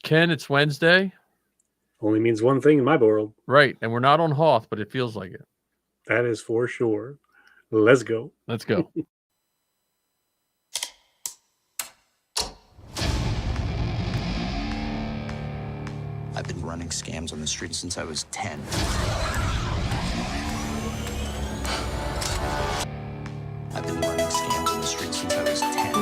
Ken, it's Wednesday. Only means one thing in my world. Right. And we're not on Hoth, but it feels like it. That is for sure. Let's go. Let's go. I've been running scams on the street since I was 10. I've been running scams on the street since I was 10.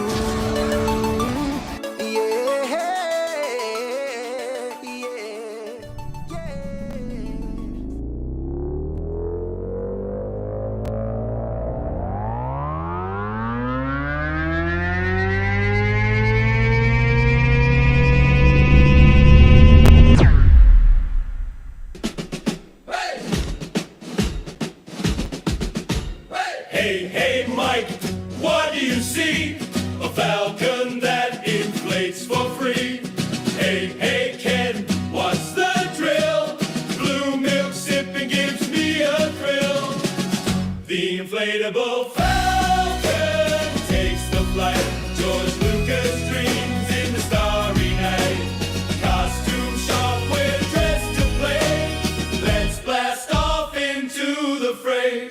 Hey, Mike, what do you see? A Falcon that inflates for free. Hey, Ken, what's the drill? Blue milk sipping gives me a thrill. The inflatable Falcon takes the flight. George Lucas dreams in the starry night. Costume shop, we're dressed to play. Let's blast off into the fray.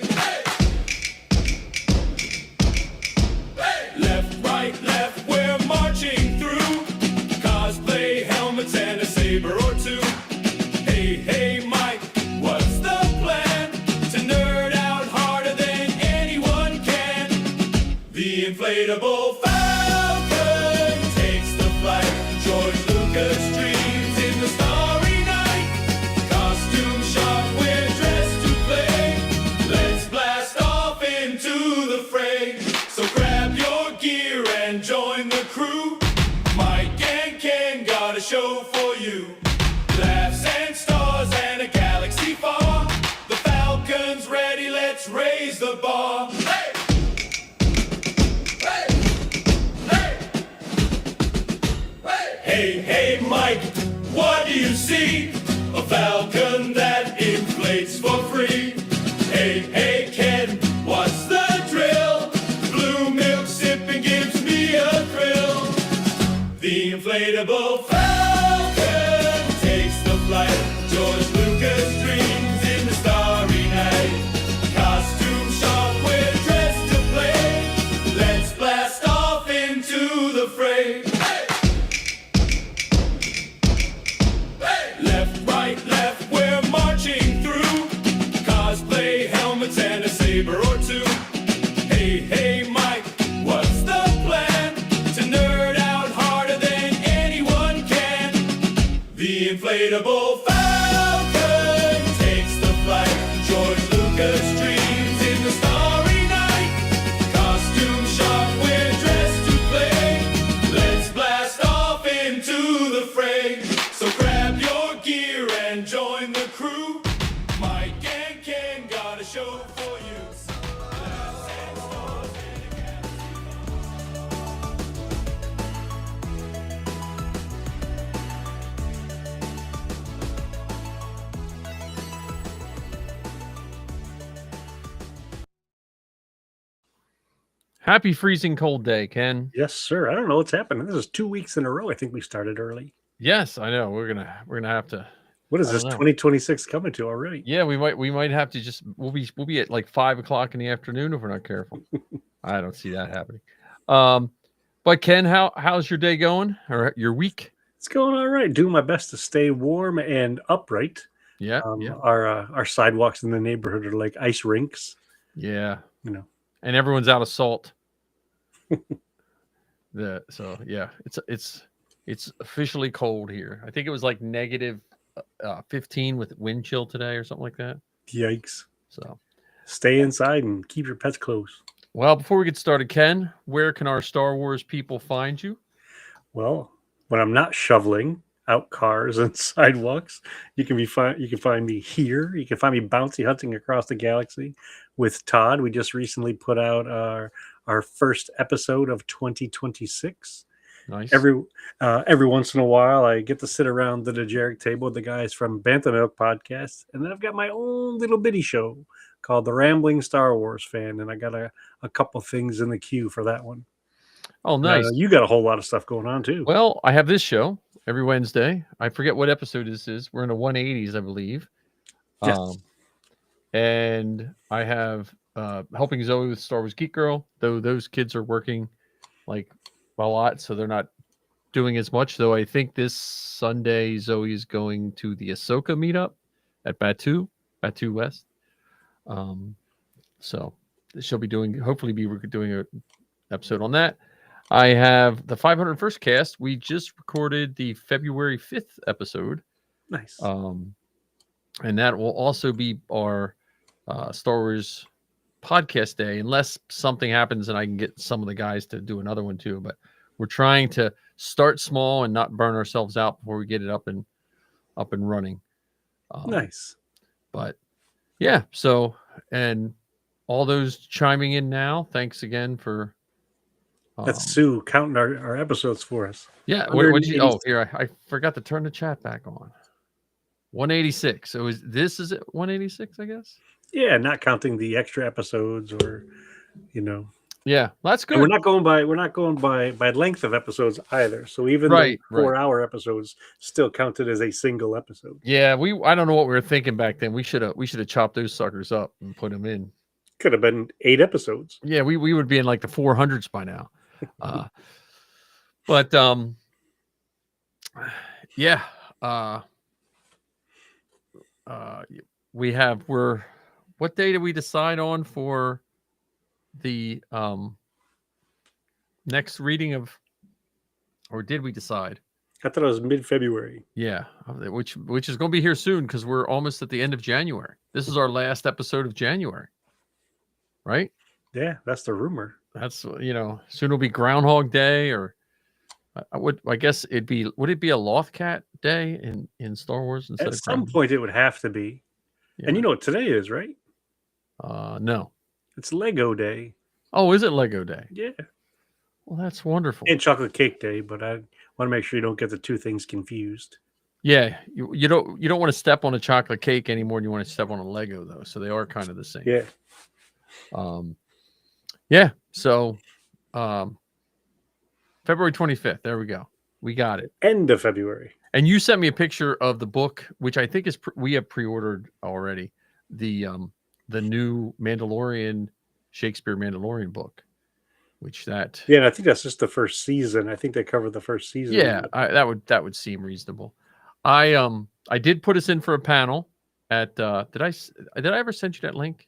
Left, we're marching through. Cosplay helmets and a saber or two. Hey, Mike, what's the plan? To nerd out harder than anyone can. The inflatable Falcon takes the flight. George Lucas dreams in the starry night. Costume shop, we're dressed to play. Let's blast off into the fray. So grab your gear and join the crew. Mike and Ken got a show for you. Laughs and stars and a galaxy far. The Falcon's ready, let's raise the bar. Hey! Hey, Mike, what do you see? A Falcon that inflates for free. Hey, Ken, what's the drill? Blue milk sipping gives me a thrill. The inflatable Falcon takes the flight. George Lucas dreams in the starry night. Costume shop, we're dressed to play. Let's blast off into the fray. Left, we're marching through. Cosplay helmets and a saber or two. Hey, Mike, what's the plan? To nerd out harder than anyone can. The inflatable Falcon takes the flight. George Lucas dreams in the starry night. Costume shop, we're dressed to play. Let's blast off into the fray. So grab your gear and join the crew. Mike and Ken got a show for you. Laughs and stars in a galaxy. Happy freezing cold day, Ken. Yes, sir. I don't know what's happening. This is 2 weeks in a row. I think we started early. Yes, I know. We're gonna have to. What is I this? don't know. 2026 coming to already? Yeah, we might have to just we'll be at like 5 o'clock in the afternoon if we're not careful. I don't see that happening. But Ken, how's your day going or your week? It's going all right. Doing my best to stay warm and upright. Yeah, Our sidewalks in the neighborhood are like ice rinks. yeah. You know. And everyone's out of salt. So yeah, it's officially cold here. I think it was like negative 15 with wind chill today or something like that. Yikes. So stay inside and keep your pets close. Well, before we get started, Ken, where can our Star Wars people find you? Well, when I'm not shoveling out cars and sidewalks, you can find me here. You can find me bouncy hunting across the galaxy with Todd. We just recently put out our first episode of 2026. Nice. Every once in a while, I get to sit around the Dejeric table with the guys from Bantha Milk Podcast, and then I've got my own little bitty show called The Rambling Star Wars Fan, and I got a couple things in the queue for that one. Oh, nice. You got a whole lot of stuff going on too. Well, I have this show, every Wednesday. I forget what episode this is. We're in the 180s, I believe. Yes. And I have helping Zoe with Star Wars Geek Girl, though those kids are working like a lot, so they're not doing as much. Though I think this Sunday Zoe is going to the Ahsoka meetup at Batu West. So she'll be doing, hopefully be doing an episode on that. I have the 501st cast. We just recorded the February 5th episode. Nice. And that will also be our Star Wars podcast day, unless something happens and I can get some of the guys to do another one too. But we're trying to start small and not burn ourselves out before we get it up and running. Nice. But yeah, so, and all those chiming in now, thanks again for That's Sue counting our episodes for us. yeah. What you, oh, here I forgot to turn the chat back on. 186. So this is it 186, I guess. Yeah, not counting the extra episodes or, Yeah, that's good. And we're not going by length of episodes either. So even the 4-hour episodes still counted as a single episode. Yeah, I don't know what we were thinking back then. We should have chopped those suckers up and put them in. Could have been 8 episodes. Yeah, we would be in like the 400s by now. But yeah, what day did we decide on for the next reading of, or did we decide? I thought it was mid-February. Yeah, which is going to be here soon because we're almost at the end of January. This is our last episode of January, right? Yeah, that's the rumor. That's soon it'll be Groundhog Day, or I guess would it be a Lothcat Day in Star Wars instead at of some point it would have to be. Yeah. And you know what today is, right? No, it's Lego Day. Oh, is it Lego Day? Yeah. Well, that's wonderful. And Chocolate Cake Day, but I want to make sure you don't get the two things confused. Yeah, you don't want to step on a chocolate cake any more than you want to step on a Lego, though. So they are kind of the same. Yeah. Yeah. So, February 25th. There we go. We got it. End of February. And you sent me a picture of the book, which I think we have pre-ordered already. The new Shakespeare Mandalorian book, yeah, and I think that's just the first season. I think they covered the first season. Yeah, that would seem reasonable. I did put us in for a panel at did I ever send you that link?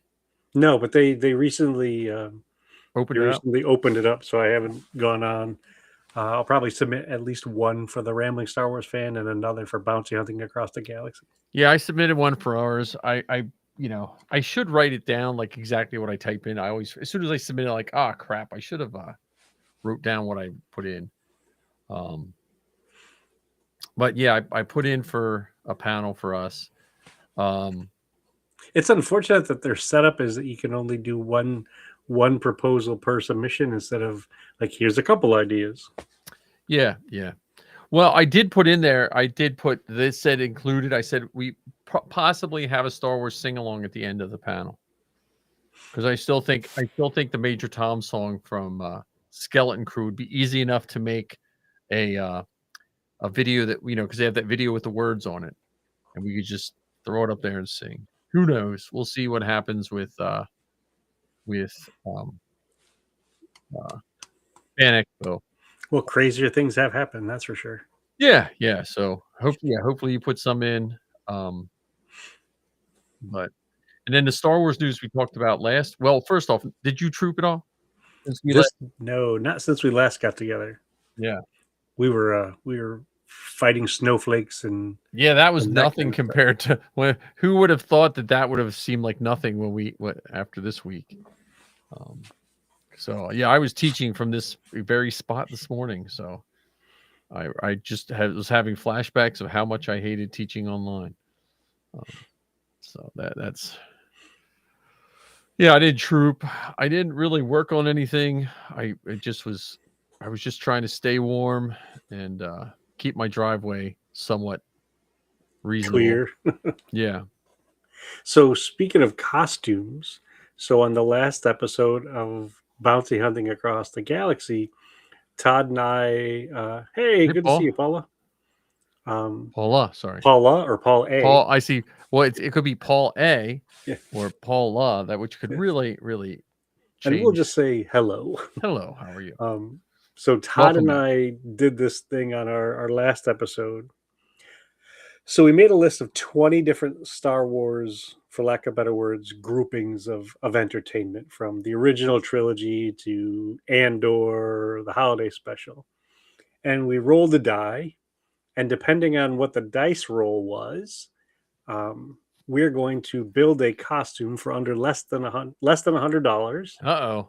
No, but they recently opened it up, so I haven't gone on. I'll probably submit at least one for the Rambling Star Wars fan and another for Bounty Hunting Across the Galaxy. Yeah, I submitted one for ours. I should write it down like exactly what I type in. I always, as soon as I submit it, like, crap, I should have wrote down what I put in. But yeah, I put in for a panel for us. It's unfortunate that their setup is that you can only do one proposal per submission instead of like, here's a couple ideas. Yeah. Well, I did put in there. This said included. I said we possibly have a Star Wars sing along at the end of the panel because I still think the Major Tom song from Skeleton Crew would be easy enough to make a video that because they have that video with the words on it, and we could just throw it up there and sing. Who knows? We'll see what happens with Fan Expo. Well, crazier things have happened, that's for sure. Yeah. So hopefully you put some in. But and then the Star Wars news we talked about last. Well, first off, did you troop at all? No, not since we last got together. Yeah, we were fighting snowflakes and that was nothing compared to who would have thought that would have seemed like nothing when after this week. So yeah, I was teaching from this very spot this morning, so I just was having flashbacks of how much I hated teaching online. So that's I did troop. I didn't really work on anything. I was just trying to stay warm and keep my driveway somewhat reasonable. Clear. Yeah. So speaking of costumes, so on the last episode of Bounty Hunting Across the Galaxy, Todd and I, hey, good to see you, Paula. Paula, sorry. Paula or Paul A. Paul, I see. Well, it could be Paul A Yeah. or Paula, that which could Yeah. really, really And we'll change. just say hello. Hello, how are you? So Todd Welcome and back. I did this thing on our last episode. So we made a list of 20 different Star Wars, for lack of better words, groupings of entertainment, from the original trilogy to Andor, the holiday special. And we rolled the die, and depending on what the dice roll was, we're going to build a costume for under less than $100. Uh-oh.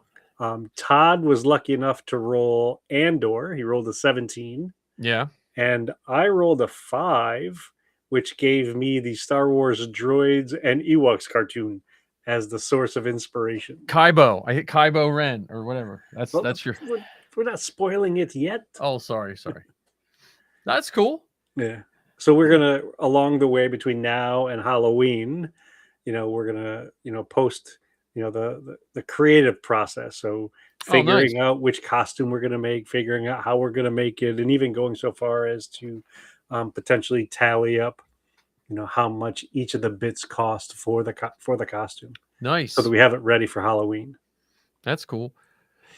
Todd was lucky enough to roll Andor. He rolled a 17. Yeah. And I rolled a 5, which gave me the Star Wars Droids and Ewoks cartoon as the source of inspiration. Kaibo. I hit Kaibo Ren or whatever. Well, That's your. we're not spoiling it yet. Oh, sorry. That's cool. Yeah. So we're gonna, along the way between now and Halloween, we're gonna, post, the creative process. So figuring out which costume we're gonna make, figuring out how we're gonna make it, and even going so far as to potentially tally up, how much each of the bits cost for the costume, Nice. so that we have it ready for Halloween. That's cool.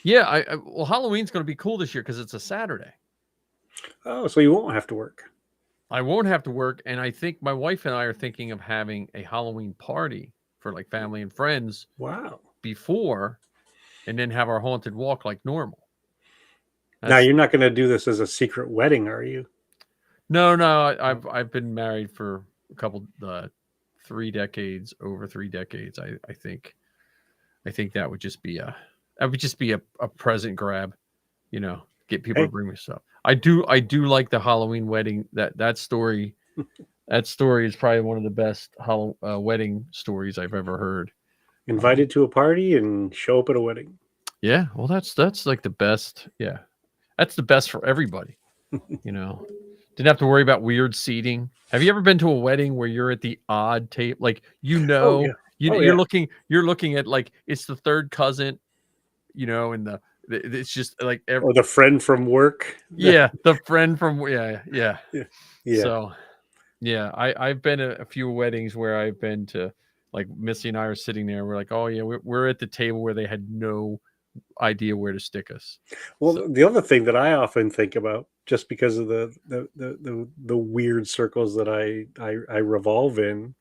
Yeah. Well, Halloween's going to be cool this year because it's a Saturday. Oh, so you won't have to work. I won't have to work, and I think my wife and I are thinking of having a Halloween party for like family and friends. Wow. Before, and then have our haunted walk like normal. Now you're not going to do this as a secret wedding, are you? No. I've been married for a couple, 3 decades, over 3 decades. I think that would just be a present grab, get people to bring me stuff. I do like the Halloween wedding. That story is probably one of the best wedding stories I've ever heard. Invited to a party and show up at a wedding. Yeah, well, that's like the best. Yeah, that's the best for everybody. Didn't have to worry about weird seating. Have you ever been to a wedding where you're at the odd table? Like, Oh, yeah. you're looking at like it's the third cousin, and it's just like or the friend from work. Yeah, the friend from yeah. Yeah. So, yeah, I've been at a few weddings where I've been to, like Missy and I are sitting there. We're like, oh yeah, we're at the table where they had no idea where to stick us. Well, the other thing that I often think about, just because of the weird circles that I revolve in,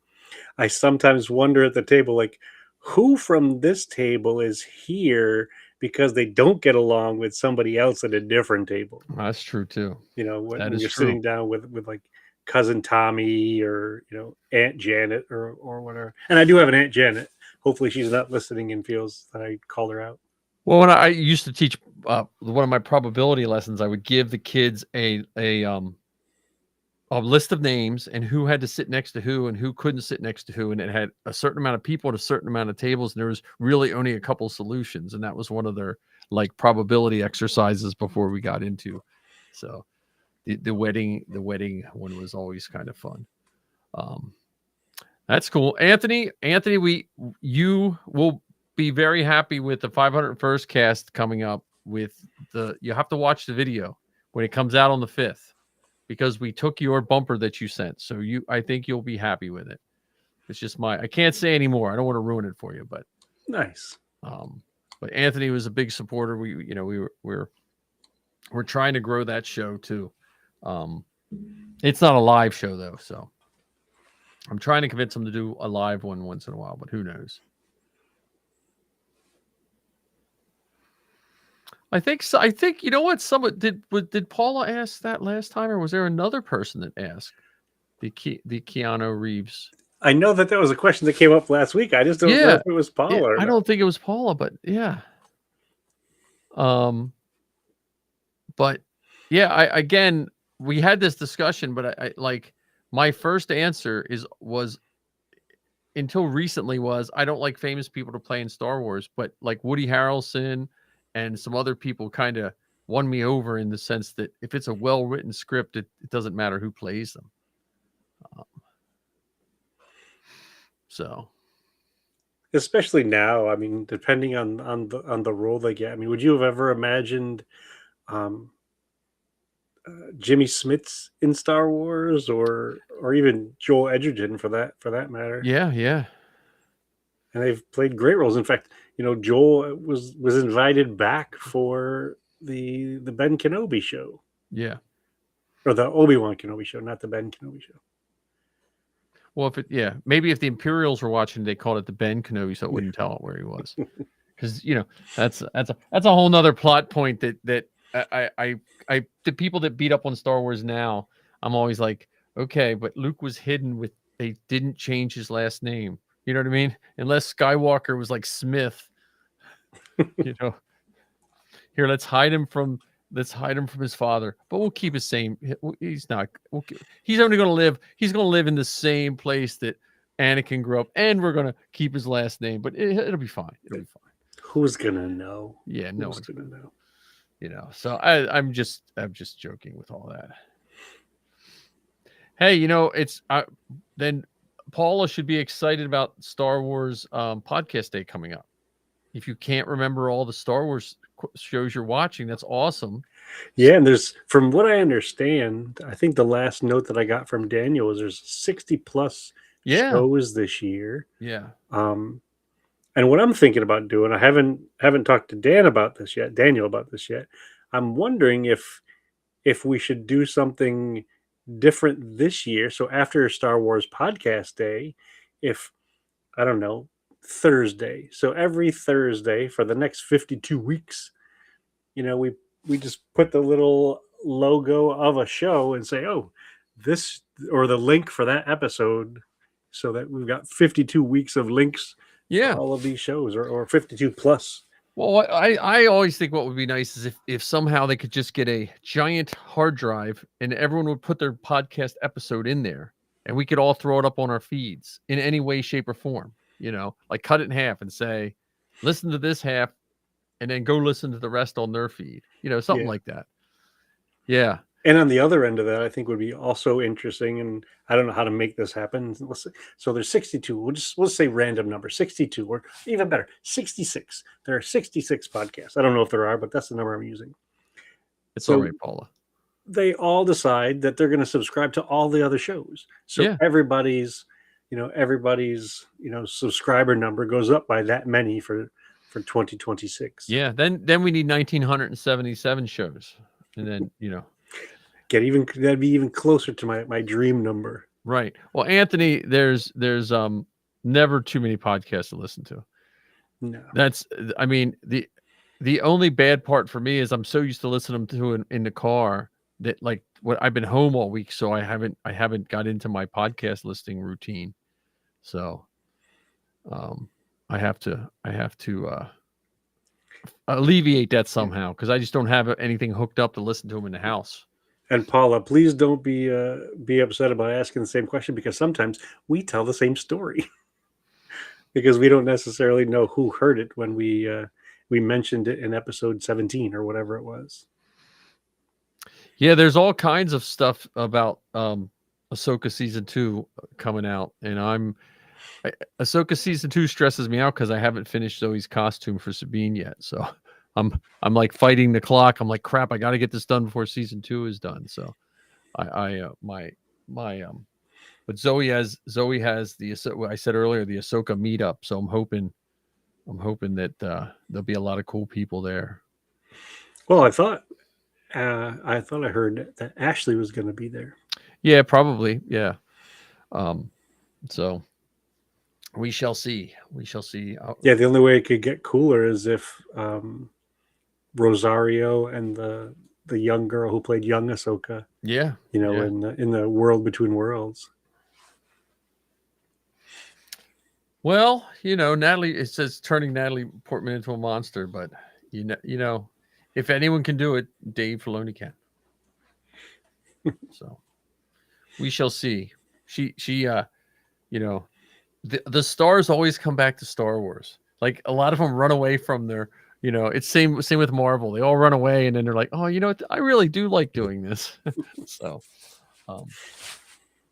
I sometimes wonder at the table, like, who from this table is here because they don't get along with somebody else at a different table. That's true too. When you're sitting down with like cousin Tommy or Aunt Janet or whatever. And I do have an Aunt Janet. Hopefully she's not listening and feels that I called her out. Well, when I used to teach one of my probability lessons, I would give the kids a list of names and who had to sit next to who and who couldn't sit next to who, and it had a certain amount of people at a certain amount of tables, and there was really only a couple solutions, and that was one of their like probability exercises before we got into. So the wedding one was always kind of fun. That's cool. Anthony, you will be very happy with the 501st cast coming up. You have to watch the video when it comes out on the 5th, because we took your bumper that you sent. So I think you'll be happy with it. It's just I can't say anymore. I don't want to ruin it for you, but nice. But Anthony was a big supporter. We're trying to grow that show too. It's not a live show though, so I'm trying to convince him to do a live one once in a while, but who knows? I think so. I think someone did Paula ask that last time, or was there another person that asked the Keanu Reeves? I know that was a question that came up last week. I just don't know if it was Paula. Or I don't think it was Paula, but yeah. But yeah, we had this discussion, but I like my first answer was until recently was I don't like famous people to play in Star Wars, but like Woody Harrelson and some other people kind of won me over in the sense that if it's a well-written script, it doesn't matter who plays them. So, especially now, I mean, depending on the role they get. I mean, would you have ever imagined Jimmy Smits in Star Wars, or even Joel Edgerton for that matter. Yeah, yeah. And they've played great roles. In fact, Joel was invited back for the Ben Kenobi show, Yeah. or the Obi-Wan Kenobi show, not the Ben Kenobi show. Well, maybe if the Imperials were watching, they called it the Ben Kenobi, so it wouldn't tell it where he was. Because that's a whole nother plot point that I the people that beat up on Star Wars now, I'm always like, okay, but Luke was hidden with, they didn't change his last name. You know what I mean? Unless Skywalker was like Smith, here, let's hide him from his father, but we'll keep his same. He's not. He's only going to live. He's going to live in the same place that Anakin grew up, and we're going to keep his last name. But it'll be fine. It'll be fine. Who's gonna know? Yeah, no one's one's gonna know. So I'm just joking with all that. Hey, it's then Paula should be excited about Star Wars podcast day coming up. If you can't remember all the Star Wars shows you're watching, that's awesome. Yeah, and there's, from what I understand, I think the last note that I got from Daniel was there's 60 plus shows this year. Yeah. And what I'm thinking about doing, I haven't talked to Daniel about this yet. I'm wondering if we should do something different this year. So after Star Wars Podcast Day, if, I don't know, Thursday. So every Thursday for the next 52 weeks, we just put the little logo of a show and say, oh, this, or the link for that episode, so that we've got 52 weeks of links for all of these shows, or 52 plus. Well, I always think what would be nice is if somehow they could just get a giant hard drive and everyone would put their podcast episode in there, and we could all throw it up on our feeds in any way, shape, or form. Like cut it in half and say, listen to this half, and then go listen to the rest on their feed. Something like that. Yeah. And on the other end of that, I think would be also interesting, and I don't know how to make this happen. So there's 62. We'll say random number 62, or even better, 66. There are 66 podcasts. I don't know if there are, but that's the number I'm using. It's all right, Paula. They all decide that they're going to subscribe to all the other shows. So everybody's subscriber number goes up by that many for 2026. Yeah. Then we need 1,977 shows, and then that'd be even closer to my dream number. Right. Well, Anthony, there's never too many podcasts to listen to. No. The only bad part for me is I'm so used to listening to in the car that, like, I've been home all week, so I haven't got into my podcast listing routine. So I have to alleviate that somehow, because I just don't have anything hooked up to listen to them in the house. And Paula, please don't be upset about asking the same question, because sometimes we tell the same story because we don't necessarily know who heard it when we mentioned it in episode 17 or whatever it was. Yeah, there's all kinds of stuff about Ahsoka season 2 coming out, and Ahsoka season 2 stresses me out because I haven't finished Zoe's costume for Sabine yet, so I'm like fighting the clock. I'm like, crap, I got to get this done before season 2 is done. So but Zoe has I said earlier, the Ahsoka meetup. So I'm hoping that there'll be a lot of cool people there. Well, I thought I heard that Ashley was going to be there. Yeah, probably. Yeah. So we shall see. Yeah, the only way it could get cooler is if Rosario and the young girl who played young Ahsoka. Yeah. In the World Between Worlds. Well, Natalie, it says turning Natalie Portman into a monster, but if anyone can do it, Dave Filoni can. So we shall see. She the stars always come back to Star Wars. Like, a lot of them run away from their, it's same with Marvel. They all run away, and then they're like, oh, I really do like doing this. So,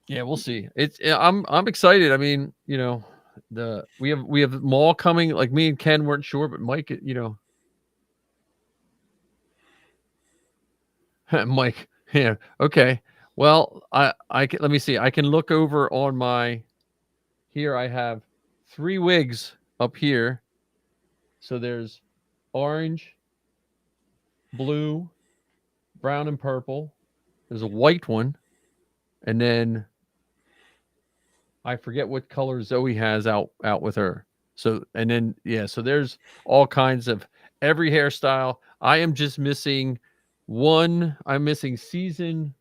yeah, we'll see. I'm excited. I mean, we have Maul coming. Like, me and Ken weren't sure, but Mike, Yeah. Okay. Well, I can, let me see. I can look over on my, here I have 3 wigs up here. So there's orange, blue, brown, and purple. There's a white one, and then I forget what color Zoe has out with her. So, and then yeah, so there's all kinds of every hairstyle. I am just missing one. I'm missing season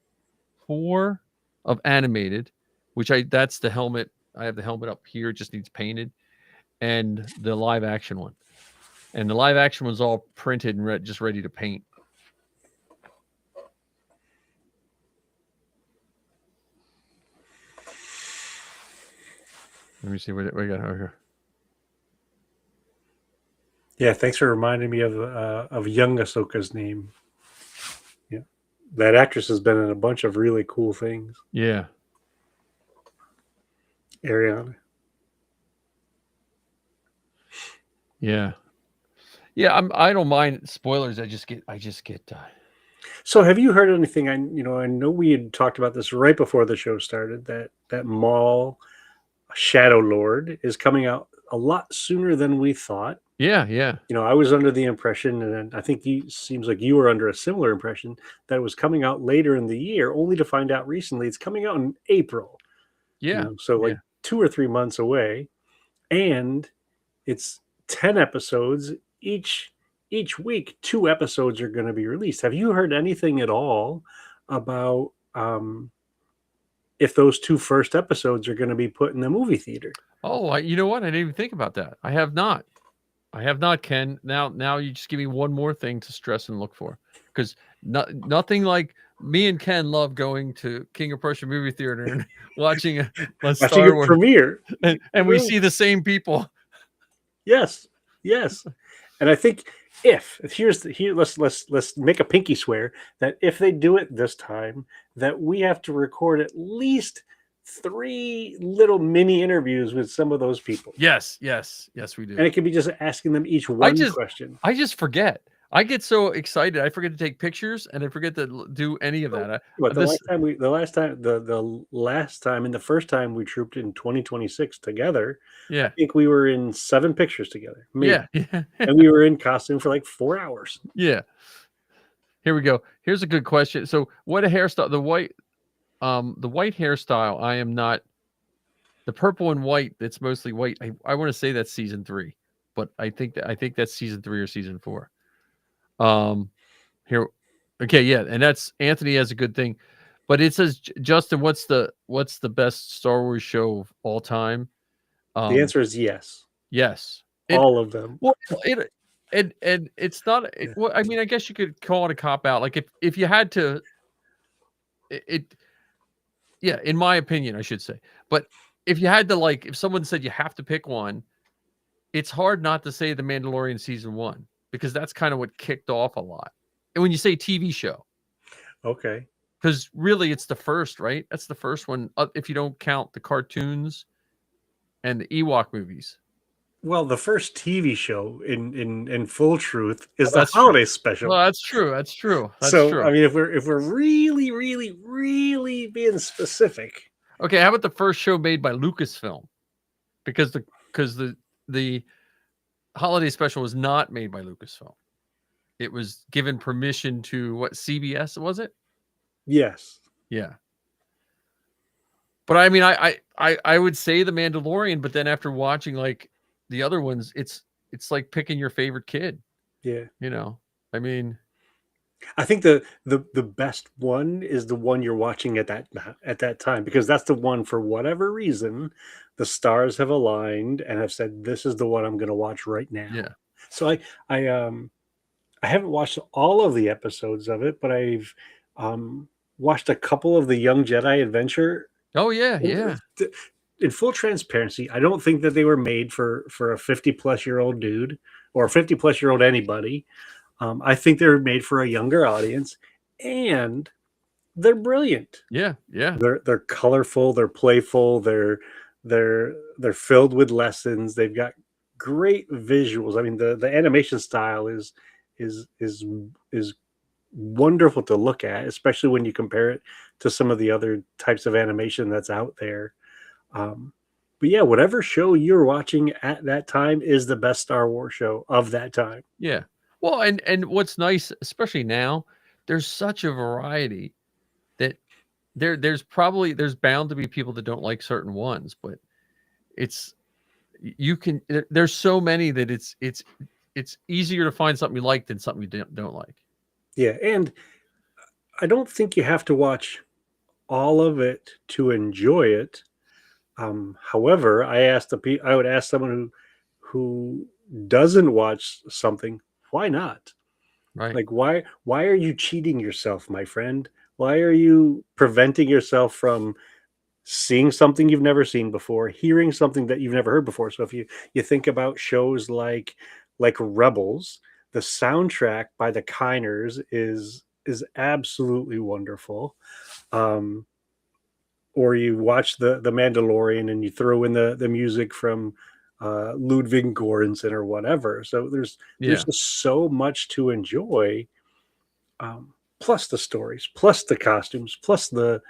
4 of animated, which that's the helmet. I have the helmet up here. It just needs painted, and the live action one. And the live action one's all printed and just ready to paint. Let me see what we got over here. Yeah, thanks for reminding me of young Ahsoka's name. Yeah, that actress has been in a bunch of really cool things. Yeah. Ariana. Yeah. Yeah, I don't mind spoilers. I just get So, have you heard anything? I know we had talked about this right before the show started. That Maul Shadow Lord is coming out a lot sooner than we thought. Yeah, yeah. I was under the impression, and I think seems like you were under a similar impression, that it was coming out later in the year, only to find out recently it's coming out in April. Yeah. So like 2 or 3 months away, and it's 10 episodes each week. 2 episodes are going to be released. Have you heard anything at all about if those 2 first episodes are going to be put in the movie theater? Oh, you know what? I didn't even think about that. I have not, Ken. Now you just give me one more thing to stress and look for, because nothing like me and Ken love going to King of Prussia movie theater and watching a Star Wars premiere, and we see the same people. Yes, and I think let's make a pinky swear that if they do it this time, that we have to record at least 3 little mini interviews with some of those people. Yes, we do. And it could be just asking them each one question. I just forget. I get so excited. I forget to take pictures, and I forget to do any of that. The last time and the first time we trooped in 2026 together, yeah, I think we were in 7 pictures together. Yeah. And we were in costume for like 4 hours. Yeah. Here we go. Here's a good question. So, what a hairstyle? The white hairstyle. I am not. The purple and white. That's mostly white. I want to say that's season 3, but I think that's season 3 or season 4. Here, okay, yeah, and that's Anthony has a good thing, but it says, Justin, what's the best Star Wars show of all time? The answer is yes. Yes, all of them. Well, and it's not. Well, I mean, I guess you could call it a cop out. Like if you had to, yeah, in my opinion, I should say. But if you had to, like, if someone said you have to pick one, it's hard not to say The Mandalorian season 1, because that's kind of what kicked off a lot. And when you say TV show, okay, because really it's the first, right? That's the first one, if you don't count the cartoons and the Ewok movies. Well, the first TV show, in full truth, is the holiday special. Well, that's true. That's true. I mean, if we're really, really, really being specific, okay. How about the first show made by Lucasfilm? Because the holiday special was not made by Lucasfilm. It was given permission to what, CBS, was it? Yes. Yeah. But I mean, I would say The Mandalorian, but then after watching like the other ones, it's like picking your favorite kid. Yeah. I mean, I think the best one is the one you're watching at that time, because that's the one, for whatever reason, the stars have aligned and have said, this is the one I'm going to watch right now. Yeah. So I haven't watched all of the episodes of it, but I've watched a couple of the Young Jedi Adventure. Oh yeah, yeah. In full transparency, I don't think that they were made for a 50-plus-year-old dude or a 50-plus-year-old anybody. I think they're made for a younger audience, and they're brilliant. Yeah, yeah. They're colorful, they're playful, they're filled with lessons. They've got great visuals. I mean, the animation style is wonderful to look at, especially when you compare it to some of the other types of animation that's out there. But yeah, whatever show you're watching at that time is the best Star Wars show of that time. Yeah. Well, and what's nice, especially now, there's such a variety that there's bound to be people that don't like certain ones, but there's so many that it's easier to find something you like than something you don't like. Yeah, and I don't think you have to watch all of it to enjoy it. However, I would ask someone who doesn't watch something, why not? Right. Like, why are you cheating yourself, my friend? Why are you preventing yourself from seeing something you've never seen before, hearing something that you've never heard before? So if you think about shows like Rebels, the soundtrack by the Kiners is absolutely wonderful. Or you watch the Mandalorian and you throw in the music from Ludwig Göransson or whatever. So there's just so much to enjoy. Plus the stories, plus the costumes, plus the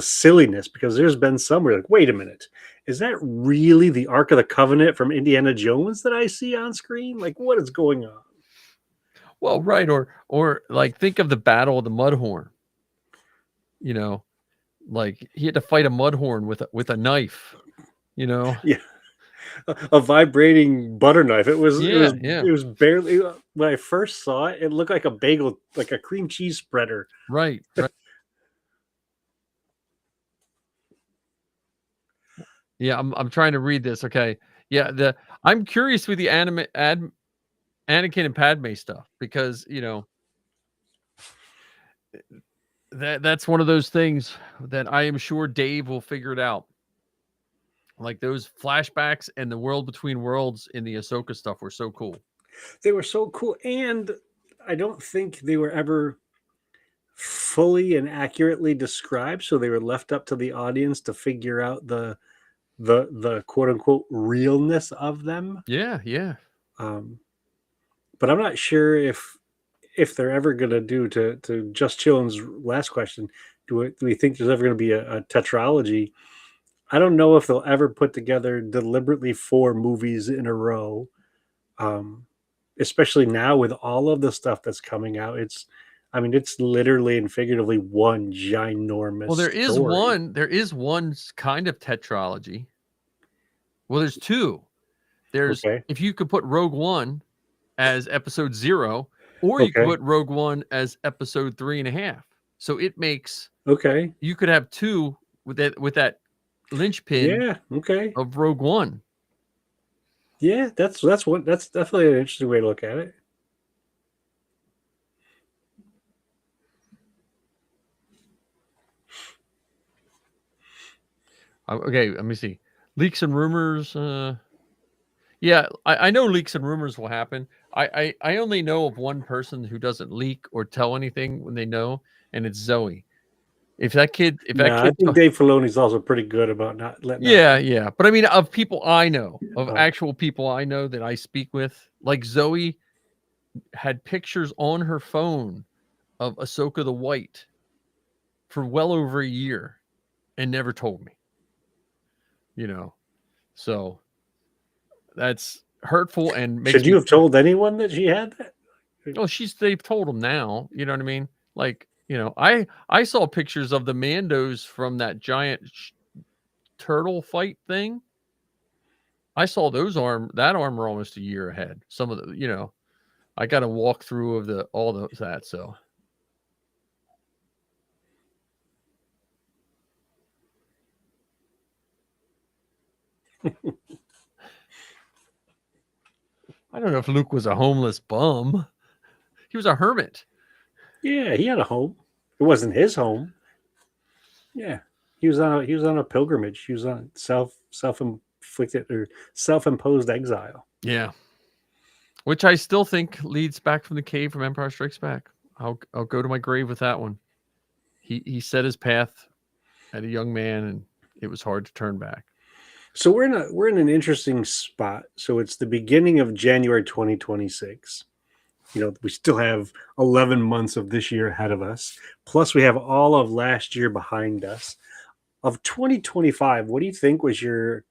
silliness, because there's been some where like, wait a minute, is that really the Ark of the Covenant from Indiana Jones that I see on screen? Like, what is going on? Well, right, or like think of the Battle of the Mudhorn. You know, like he had to fight a mudhorn with a knife. You know, Yeah, a vibrating butter knife. It was barely. When I first saw it, it looked like a bagel, like a cream cheese spreader. Right. Yeah, I'm trying to read this. Okay, yeah, I'm curious with the Anakin and Padme stuff, because that's one of those things that I am sure Dave will figure it out. Like those flashbacks and the world between worlds in the Ahsoka stuff were so cool. They were so cool, and I don't think they were ever fully and accurately described, so they were left up to the audience to figure out the quote unquote realness of them. Yeah. But I'm not sure if they're ever going to do, to Just Chillin's last question, do we think there's ever going to be a tetralogy? I don't know if they'll ever put together deliberately 4 movies in a row, especially now with all of the stuff that's coming out. It's literally and figuratively one ginormous Well, there is one kind of tetralogy. Well, there's 2. There's, if you could put Rogue One as episode 0, or you could put Rogue One as episode 3.5. So it makes you could have 2 with that linchpin of Rogue One. Yeah, that's definitely an interesting way to look at it. Okay, let me see. Leaks and rumors. Yeah, I know leaks and rumors will happen. I only know of one person who doesn't leak or tell anything when they know, and it's Zoe. I think Dave Filoni's also pretty good about not letting. Yeah. But I mean, of people I know, actual people I know that I speak with, like Zoe had pictures on her phone of Ahsoka the White for well over a year and never told me. So that's hurtful and makes Should you have told anyone that she had that? Oh, they've told them now. You know what I mean? Like, I saw pictures of the Mandos from that giant turtle fight thing. I saw that armor almost a year ahead. Some of the, I got a walkthrough of all that. So. I don't know if Luke was a homeless bum. He was a hermit. Yeah, he had a home. It wasn't his home. Yeah, he was on a pilgrimage. He was on self-inflicted or self-imposed exile. Yeah, which I still think leads back from the cave from Empire Strikes Back. I'll go to my grave with that one. He set his path at a young man, and it was hard to turn back. So we're in an interesting spot. So it's the beginning of January 2026. we still have 11 months of this year ahead of us. Plus, we have all of last year behind us. Of 2025, what do you think was your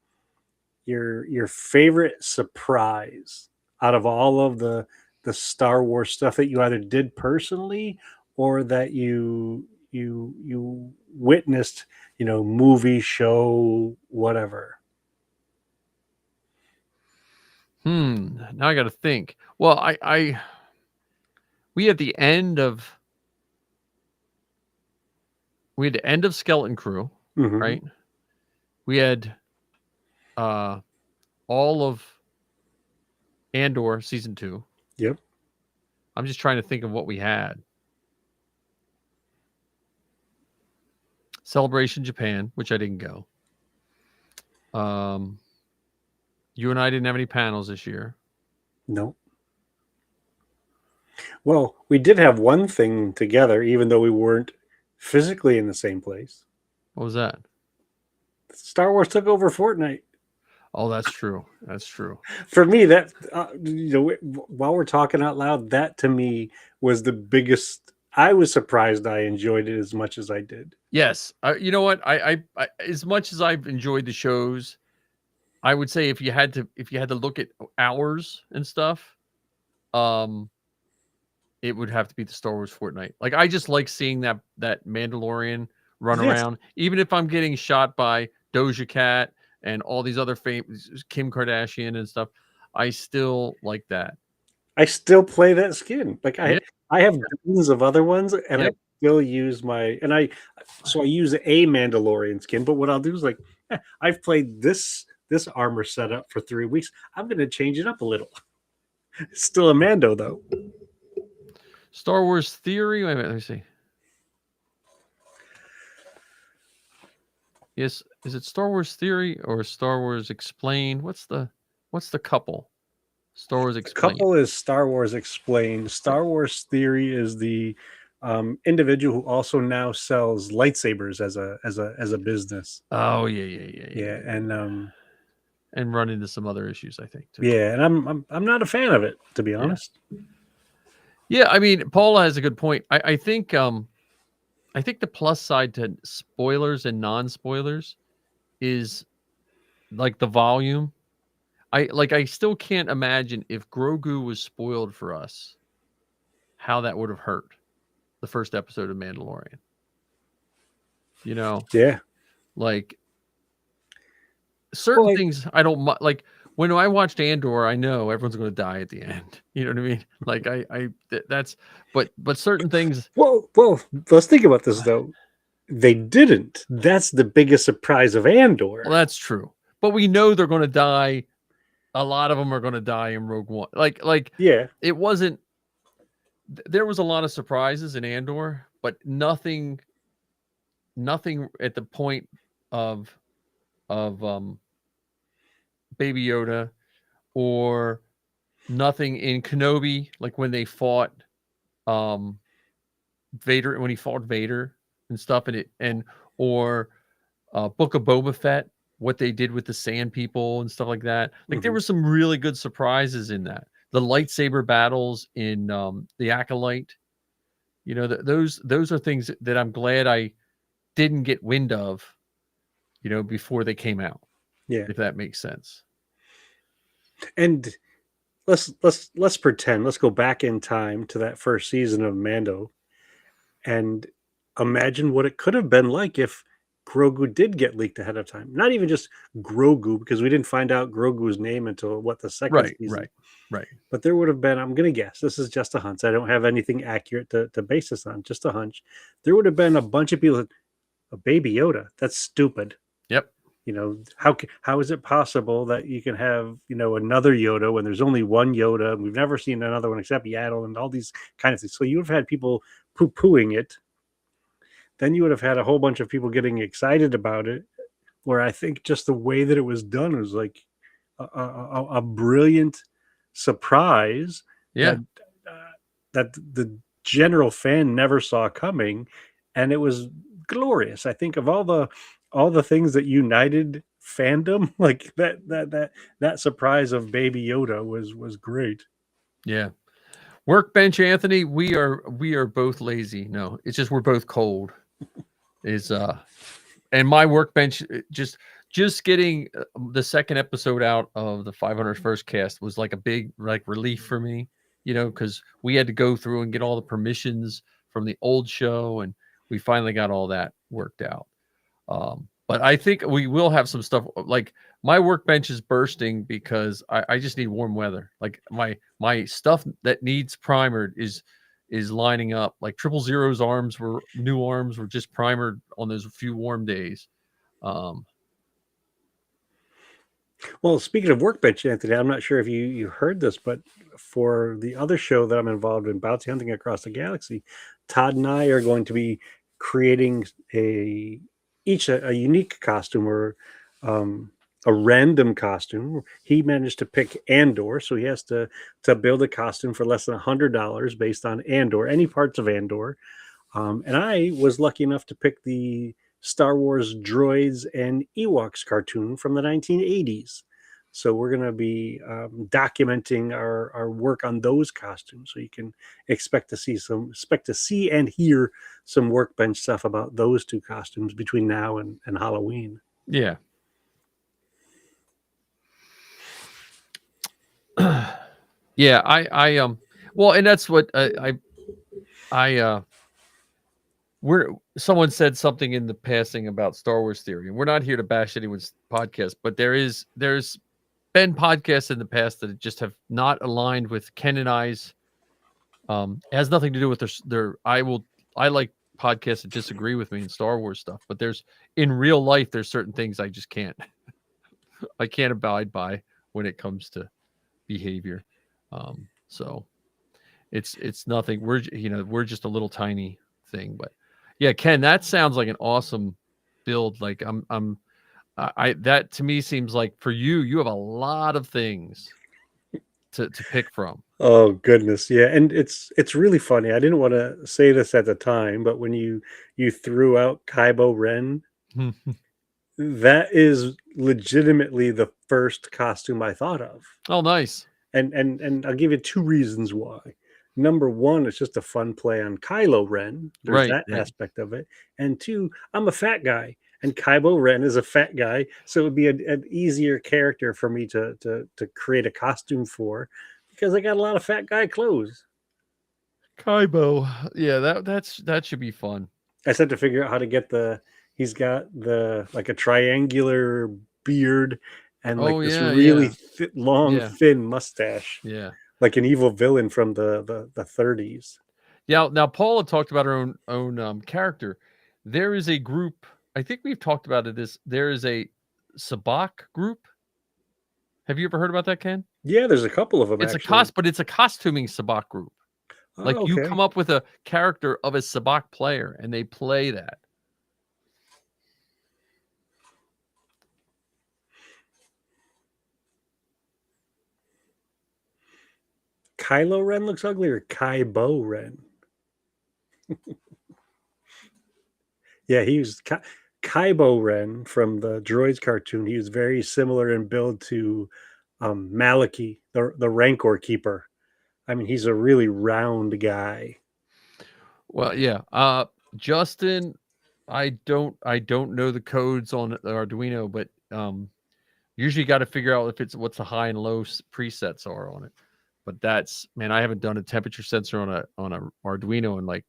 favorite surprise out of all of the Star Wars stuff that you either did personally or that you witnessed, movie, show, whatever? Now I got to think. Well, we had the end of Skeleton Crew, Mhm. right? We had all of Andor season 2. Yep. I'm just trying to think of what we had. Celebration Japan, which I didn't go. You and I didn't have any panels this year. No. Well, we did have one thing together, even though we weren't physically in the same place. What was that? Star Wars took over Fortnite. Oh, that's true. That's true. For me, that while we're talking out loud, that to me was the biggest. I was surprised I enjoyed it as much as I did. Yes. You know what? I as much as I've enjoyed the shows, I would say if you had to look at hours and stuff, it would have to be the Star Wars Fortnite. Like I just like seeing that Mandalorian run Yes. around, even if I'm getting shot by Doja Cat and all these other famous Kim Kardashian and stuff. I still like that. I still play that skin. Like Yeah. I have dozens of other ones, and Yep. I still use I use a Mandalorian skin. But what I'll do is I've played this armor setup for 3 weeks. I'm going to change it up a little. It's still a Mando though. Star Wars Theory. Wait a minute, let me see. Yes, is it Star Wars Theory or Star Wars Explained? What's the couple? Star Wars Explained. Couple is Star Wars Explained. Star Wars Theory is the individual who also now sells lightsabers as a business. Oh yeah. And run into some other issues, I think. Too. Yeah, and I'm not a fan of it, to be honest. Yeah, I mean, Paula has a good point. I think the plus side to spoilers and non-spoilers is like the volume. I still can't imagine if Grogu was spoiled for us, how that would have hurt the first episode of Mandalorian. Yeah. Like certain things I don't like. When I watched Andor, I know everyone's going to die at the end. You know what I mean? Like that's but certain things. Well, let's think about this though. They didn't. That's the biggest surprise of Andor. Well, that's true. But we know they're going to die. A lot of them are going to die in Rogue One. Like yeah, it wasn't. There was a lot of surprises in Andor, but nothing at the point of Baby Yoda, or nothing in Kenobi, like when they fought Vader, when he fought Vader and stuff, or Book of Boba Fett, what they did with the Sand People and stuff like that. Like there were some really good surprises in that. The lightsaber battles in the Acolyte, those are things that I'm glad I didn't get wind of, before they came out. Yeah, if that makes sense. And let's pretend. Let's go back in time to that first season of Mando, and imagine what it could have been like if Grogu did get leaked ahead of time. Not even just Grogu, because we didn't find out Grogu's name until the second season. Right. But there would have been, I'm going to guess, this is just a hunch. I don't have anything accurate to base this on, just a hunch. There would have been a bunch of people that, a Baby Yoda, that's stupid. Yep. How is it possible that you can have, another Yoda when there's only one Yoda? We've never seen another one except Yaddle and all these kind of things. So you would have had people poo-pooing it. Then you would have had a whole bunch of people getting excited about it, where I think just the way that it was done was like a brilliant surprise. Yeah. That the general fan never saw coming, and it was glorious. I think of all the things that united fandom, like that surprise of Baby Yoda was great. Yeah. Workbench, Anthony. We are both lazy. No, it's just we're both cold. Is and my workbench just getting the second episode out of the 501st cast was like a big relief for me, because we had to go through and get all the permissions from the old show, and we finally got all that worked out. But I think we will have some stuff. Like my workbench is bursting because I just need warm weather. Like my stuff that needs primered is lining up. Like 000's new arms were just primered on those few warm days. Well, speaking of workbench, Anthony, I'm not sure if you heard this, but for the other show that I'm involved in, Bounty Hunting Across the Galaxy, Todd and I are going to be creating each a unique costume, or a random costume. He managed to pick Andor, so he has to build a costume for less than $100 based on Andor, any parts of Andor. And I was lucky enough to pick the Star Wars Droids and Ewoks cartoon from the 1980s. So we're going to be documenting our work on those costumes. So you can expect to see and hear some workbench stuff about those two costumes between now and Halloween. Yeah. Yeah, well, and that's what someone said something in the passing about Star Wars theory, and we're not here to bash anyone's podcast, but there's been podcasts in the past that just have not aligned with Ken and I's. It has nothing to do with I like podcasts that disagree with me in Star Wars stuff, but in real life there's certain things I just can't I can't abide by when it comes to behavior. So it's nothing. We're just a little tiny thing, but yeah, Ken, that sounds like an awesome build. Like that to me seems like for you have a lot of things to pick from. Oh goodness, yeah, and it's really funny. I didn't want to say this at the time, but when you threw out Kybo Ren, that is legitimately the first costume I thought of. Oh, nice. And I'll give you two reasons why. Number one, it's just a fun play on Kylo Ren. There's that aspect of it. And two, I'm a fat guy, and Kylo Ren is a fat guy, so it would be an easier character for me to create a costume for, because I got a lot of fat guy clothes. Kybo, yeah, that should be fun. I just had to figure out how to get he's got like a triangular beard and this really long, thin mustache. Yeah. Like an evil villain from the 30s. Yeah. Now, Paula talked about her own character. There is a group. I think we've talked about it. There is a Sabak group. Have you ever heard about that, Ken? Yeah, there's a couple of them. But it's a costuming Sabak group. Like you come up with a character of a Sabak player, and they play that. Kylo Ren looks ugly, or Kybo Ren? Yeah, he was Kybo Ren from the Droids cartoon. He was very similar in build to Maliki, the Rancor Keeper. I mean, he's a really round guy. Well, yeah. Justin, I don't know the codes on the Arduino, but usually got to figure out what's the high and low presets are on it. But I haven't done a temperature sensor on a Arduino in like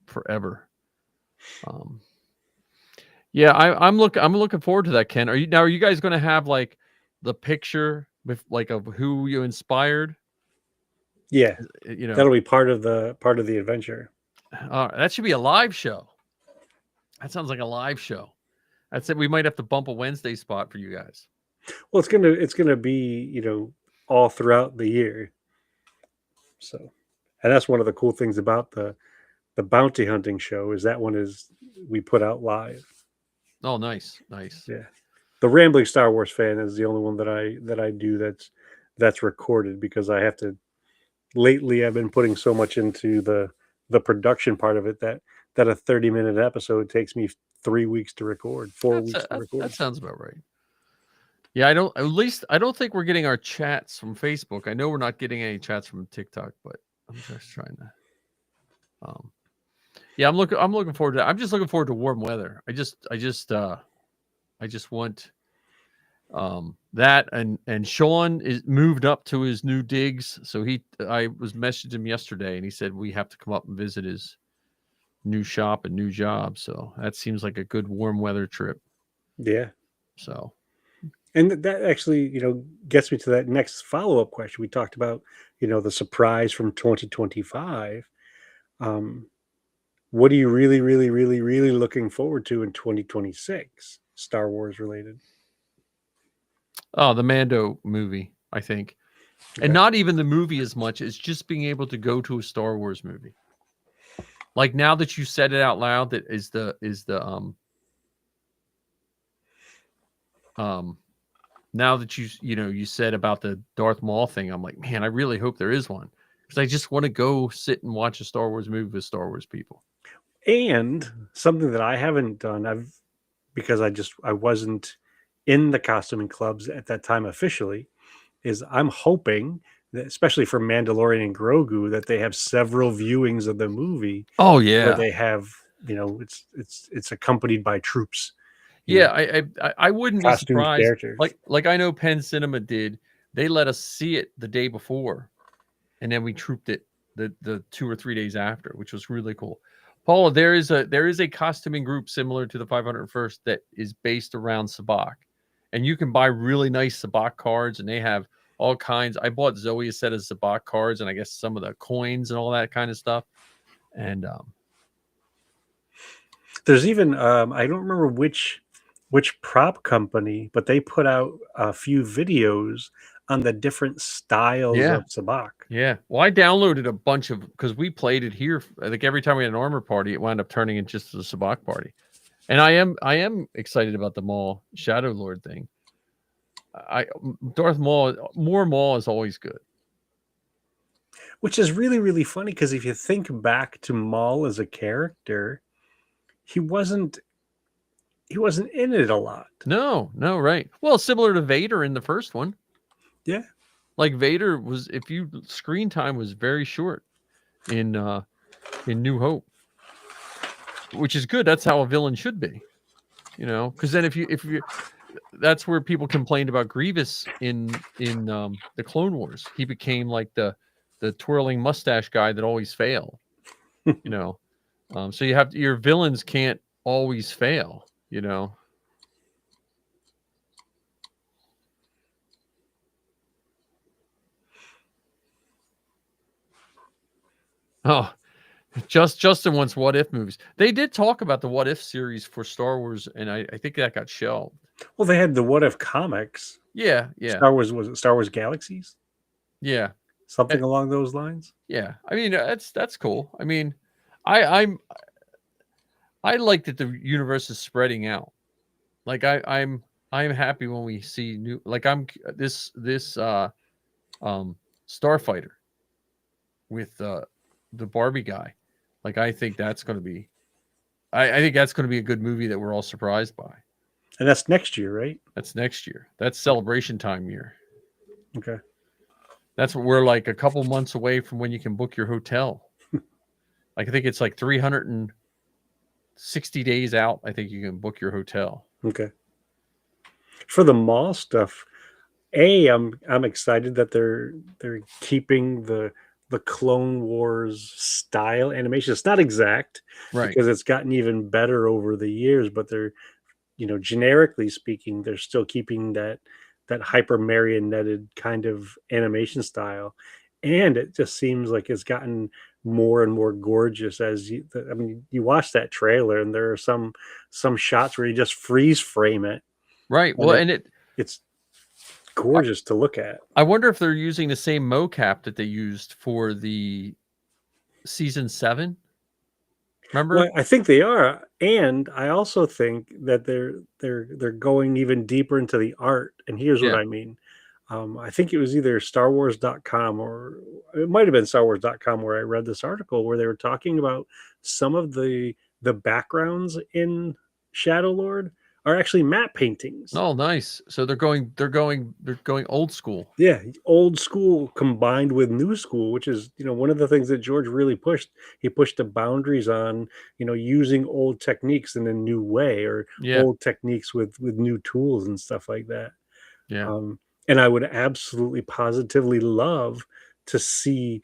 forever. Yeah, I'm looking forward to that, Ken. Are you guys going to have like the picture with like of who you inspired? Yeah, that'll be part of the adventure. That should be a live show. That sounds like a live show. That's it. We might have to bump a Wednesday spot for you guys. Well, it's gonna be all throughout the year. So, and that's one of the cool things about the bounty hunting show is that we put out live. Oh, nice. Yeah, the Rambling Star Wars Fan is the only one that I do that's recorded, because I have to. Lately, I've been putting so much into the production part of it that a 30-minute episode takes me 3 weeks to record, 4 weeks to record. That sounds about right. Yeah, I don't think we're getting our chats from Facebook. I know we're not getting any chats from TikTok, but I'm just trying to. Yeah, I'm looking forward to. I'm just looking forward to warm weather. I just want that, and Sean is moved up to his new digs. So I was messaging him yesterday, and he said we have to come up and visit his new shop and new job. So that seems like a good warm weather trip. Yeah. So, and that actually, gets me to that next follow-up question. We talked about, the surprise from 2025. What are you really, really, really, really looking forward to in 2026, Star Wars related? oh, the Mando movie, I think. Okay. And not even the movie as much as just being able to go to a Star Wars movie. Like, now that you said it out loud, that is the now that you said about the Darth Maul thing, I'm like, man, I really hope there is one, because I just want to go sit and watch a Star Wars movie with Star Wars people. And something that I haven't done, because I wasn't in the costuming clubs at that time officially, is I'm hoping that, especially for Mandalorian and Grogu, that they have several viewings of the movie. Oh Where yeah, they have, it's accompanied by troops. yeah. I wouldn't be costumed surprised. characters. Like I know Penn Cinema did. They let us see it the day before, and then we trooped it the 2 or 3 days after, which was really cool. Paula, there is a costuming group similar to the 501st that is based around Sabak, and you can buy really nice Sabak cards, and they have all kinds. I bought Zoe a set of Sabak cards, and I guess some of the coins and all that kind of stuff. And there's even I don't remember which prop company, but they put out a few videos on the different styles of Sabak. Yeah. Well, I downloaded a bunch of, because we played it here. I think every time we had an armor party, it wound up turning into just a Sabak party. And I am excited about the Maul Shadow Lord thing. Darth Maul, more Maul is always good. Which is really, really funny, because if you think back to Maul as a character, he wasn't in it a lot. No, right. Well, similar to Vader in the first one. Yeah. Like Vader was, screen time was very short in New Hope, which is good. That's how a villain should be, because then if you that's where people complained about Grievous in the Clone Wars. He became like the twirling mustache guy that always failed, so your villains can't always fail, Oh, Justin wants what if movies. They did talk about the what if series for Star Wars, and I think that got shelved. Well, they had the what if comics. Yeah. Star Wars, was it Star Wars Galaxies? Yeah. Something along those lines. Yeah. I mean, that's cool. I mean, I like that the universe is spreading out. Like I'm happy when we see new, like this Starfighter with the Barbie guy. Like, I think that's going to be, I think that's going to be a good movie that we're all surprised by. And that's next year, right? That's next year. That's celebration time year. Okay. That's what we're like a couple months away from when you can book your hotel. Like, I think it's like 360 days out. I think you can book your hotel. Okay. For the mall stuff, I'm excited that they're keeping the Clone Wars style animation. It's not exact, Right? Because it's gotten even better over the years, but they're, generically speaking, they're still keeping that hyper marionetted kind of animation style, and it just seems like it's gotten more and more gorgeous as you watch that trailer, and there are some shots where you just freeze frame it. Right. Well, it's gorgeous to look at. I wonder if they're using the same mocap that they used for the season 7. Remember? Well, I think they are, and I also think that they're going even deeper into the art. And here's what I mean. I think it was either StarWars.com, or it might have been StarWars.com, where I read this article where they were talking about some of the backgrounds in Shadow Lord are actually matte paintings. Oh, nice. So they're going old school. Yeah, old school combined with new school, which is, one of the things that George really pushed. He pushed the boundaries on, using old techniques in a new way, or Yeah. old techniques with new tools and stuff like that. Yeah. And I would absolutely positively love to see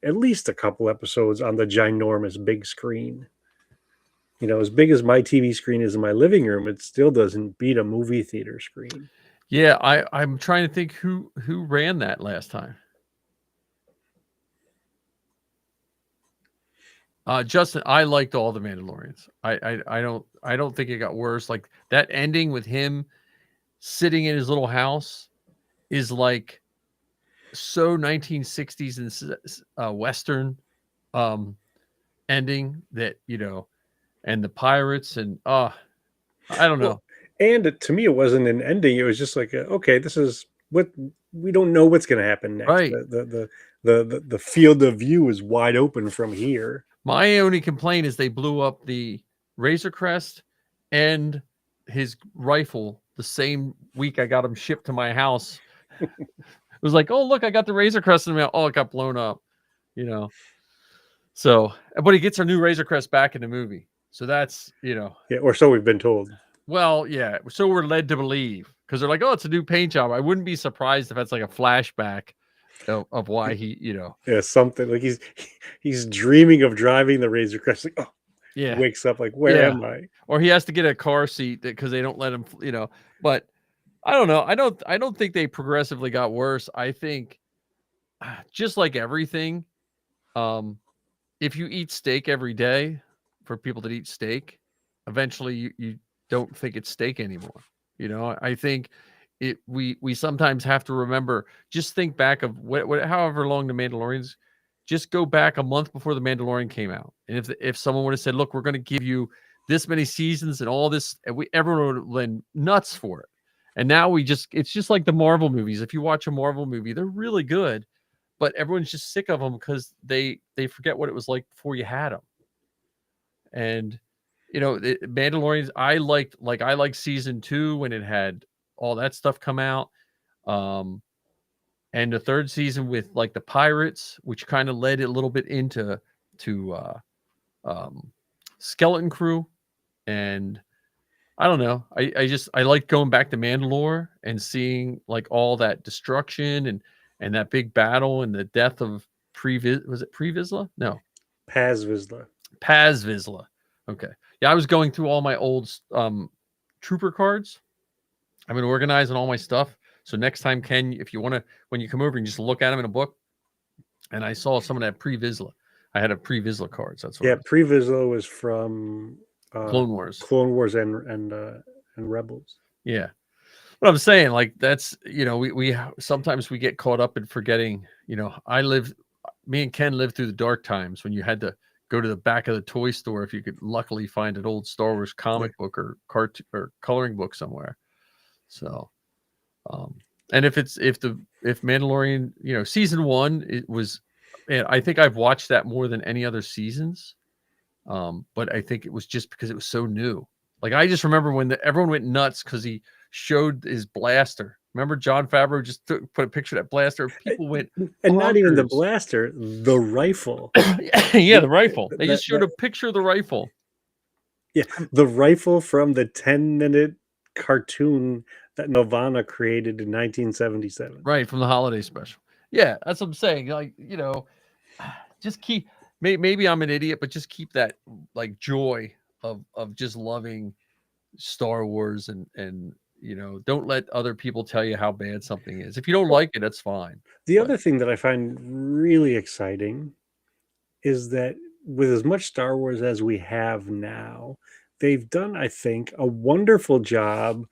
at least a couple episodes on the ginormous big screen. As big as my TV screen is in my living room, it still doesn't beat a movie theater screen. Yeah, I'm trying to think who ran that last time. Justin, I liked all the Mandalorians. I don't think it got worse. Like that ending with him sitting in his little house is like so 1960s and Western ending that, and the pirates and I don't know. Well, and to me, it wasn't an ending. It was just like, okay, this is what we don't know what's going to happen next. Right. The field of view is wide open from here. My only complaint is they blew up the Razor Crest and his rifle the same week I got him shipped to my house. It was like, oh, look, I got the Razor Crest in the mail. Oh, it got blown up, So, but he gets our new Razor Crest back in the movie. So that's, Yeah, or so we've been told. Well, yeah. So we're led to believe because they're like, oh, it's a new paint job. I wouldn't be surprised if that's like a flashback of why he, Yeah, something like he's dreaming of driving the Razor Crest. Like, oh, yeah, wakes up like, where am I? Or he has to get a car seat because they don't let him, But I don't know. I don't think they progressively got worse. I think just like everything, if you eat steak every day, for people that eat steak, eventually you don't think it's steak anymore. I think we sometimes have to remember, just think back of however long the Mandalorians, just go back a month before the Mandalorian came out. And if someone would have said, look, we're going to give you this many seasons and all this, and everyone would have been nuts for it. And now it's just like the Marvel movies. If you watch a Marvel movie, they're really good, but everyone's just sick of them because they forget what it was like before you had them. And Mandalorians, I liked season 2 when it had all that stuff come out, and the third season with like the pirates, which kind of led it a little bit into Skeleton Crew, and I don't know. I like going back to Mandalore and seeing like all that destruction and that big battle and the death of was it Pre Vizsla? No, Paz Vizsla. Paz Vizsla. Okay. Yeah, I was going through all my old trooper cards. I've been organizing all my stuff. So next time, Ken, if you want to, when you come over and just look at them in a book, and I saw someone that Pre Vizsla. I had a Pre Vizsla cards. That's what. Pre Vizsla was from Clone Wars, and Rebels. Yeah, what I'm saying, like that's we sometimes we get caught up in forgetting. Me and Ken lived through the dark times when you had to go to the back of the toy store if you could luckily find an old Star Wars comic book or cartoon or coloring book somewhere. So, and if Mandalorian, season 1, it was, and I think I've watched that more than any other seasons. But I think it was just because it was so new. Like I just remember when everyone went nuts because he showed his blaster. Remember Jon Favreau just put a picture of that blaster. People went and bonkers. Not even the blaster, the rifle. Yeah, the rifle. They just showed a picture of the rifle. Yeah, the rifle from the 10-minute cartoon that Nelvana created in 1977. Right, from the holiday special. Yeah, that's what I'm saying. Like, just keep. Maybe I'm an idiot, but just keep that like joy of just loving Star Wars and don't let other people tell you how bad something is. If you don't like it, that's fine. The other thing that I find really exciting is that with as much Star Wars as we have now, they've done, I think, a wonderful job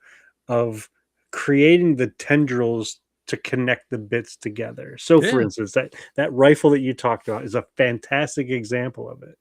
of creating the tendrils to connect the bits together. So, for instance, that rifle that you talked about is a fantastic example of it.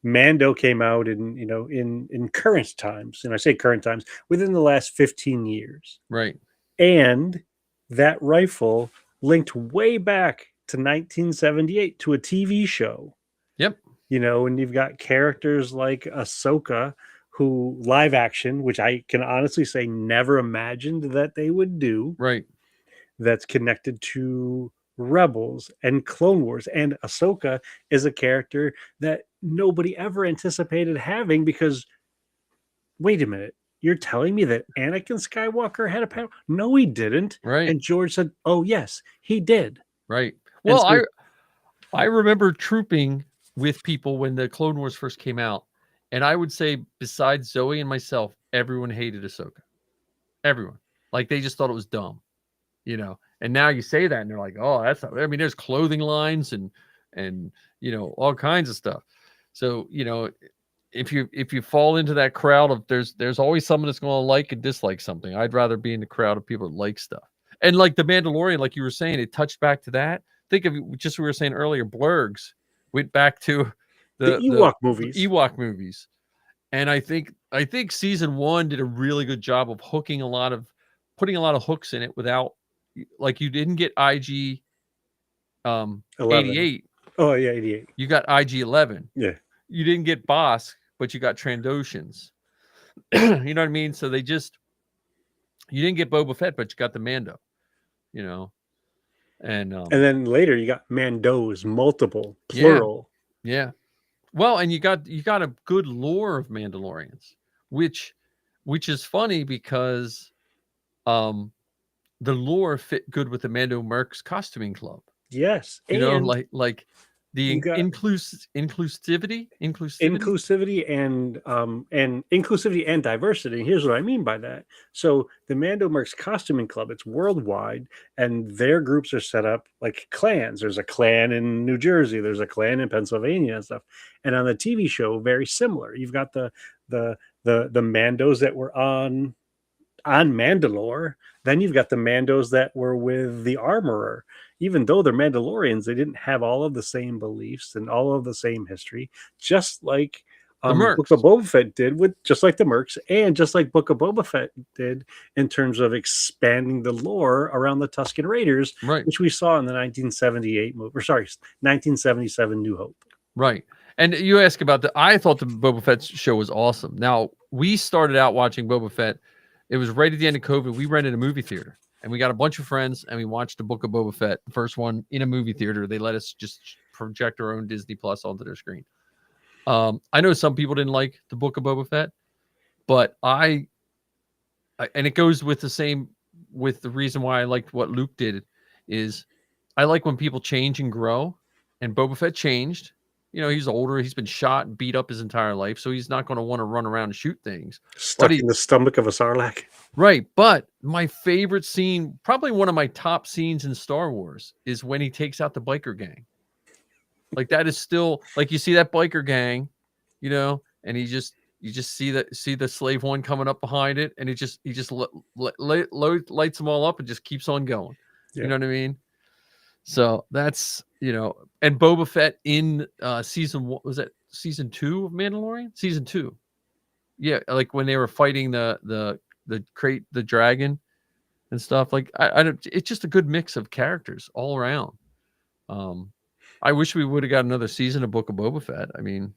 Mando came out in current times, and I say current times, within the last 15 years. Right. And that rifle linked way back to 1978 to a TV show. Yep. And you've got characters like Ahsoka who live action, which I can honestly say never imagined that they would do, Right. that's connected to Rebels and Clone Wars. And Ahsoka is a character that nobody ever anticipated having because, wait a minute, you're telling me that Anakin Skywalker had a power? No, he didn't. Right. And George said, oh, yes, he did. Right. And Well, so- I remember trooping with people when the Clone Wars first came out, and I would say besides Zoe and myself, everyone hated Ahsoka. Everyone. Like they just thought it was dumb, you know. And now you say that and they're like, "Oh, that's not, I mean there's clothing lines and you know, all kinds of stuff." So, you know, if you fall into that crowd of there's always someone that's going to like and dislike something. I'd rather be in the crowd of people that like stuff. And like the Mandalorian, like you were saying, it touched back to that. Think of just we were saying earlier, Blurgs went back to the Ewok movies. Ewok movies. And I think season 1 did a really good job of putting a lot of hooks in it without, like, you didn't get IG 88. Oh yeah, 88. You got IG 11. Yeah. You didn't get Bosk, but you got Trandoshans. You know what I mean? So you didn't get Boba Fett, but you got the Mando. You know, and then later you got Mandos, multiple, plural. Yeah. Well, and you got a good lore of Mandalorians, which is funny because the lore fit good with the Mando Mercs costuming club. Yes. You know, like the inclusivity and inclusivity and diversity. And here's what I mean by that. So the Mando Mercs Costuming Club, it's worldwide, and their groups are set up like clans. There's a clan in New Jersey, there's a clan in Pennsylvania and stuff. And on the TV show, very similar. You've got the Mandos that were on Mandalore. Then you've got the Mandos that were with the Armorer. Even though they're Mandalorians, they didn't have all of the same beliefs and all of the same history, just like Book of Boba Fett did, just like the Mercs, and just like Book of Boba Fett did in terms of expanding the lore around the Tusken Raiders, right, which we saw in the 1977 New Hope. Right. And you ask about I thought the Boba Fett show was awesome. Now, we started out watching Boba Fett. It was right at the end of COVID. We rented a movie theater. And we got a bunch of friends, and we watched the Book of Boba Fett, the first one, in a movie theater. They let us just project our own Disney Plus onto their screen. I know some people didn't like the Book of Boba Fett, but and it goes with the reason why I liked what Luke did is I like when people change and grow, and Boba Fett changed. You know, he's older. He's been shot and beat up his entire life, so he's not going to want to run around and shoot things. Stuck in the stomach of a Sarlacc. Right. But my favorite scene, probably one of my top scenes in Star Wars, is when he takes out the biker gang. Like, that is still, like, you see that biker gang, you know, and you just see the slave one coming up behind it, and he just lights them all up and just keeps on going. Yeah. You know what I mean? So that's, you know, and Boba Fett in season 2 of Mandalorian? Season 2. Yeah, like when they were fighting the dragon and stuff. Like it's just a good mix of characters all around. I wish we would have got another season of Book of Boba Fett. I mean,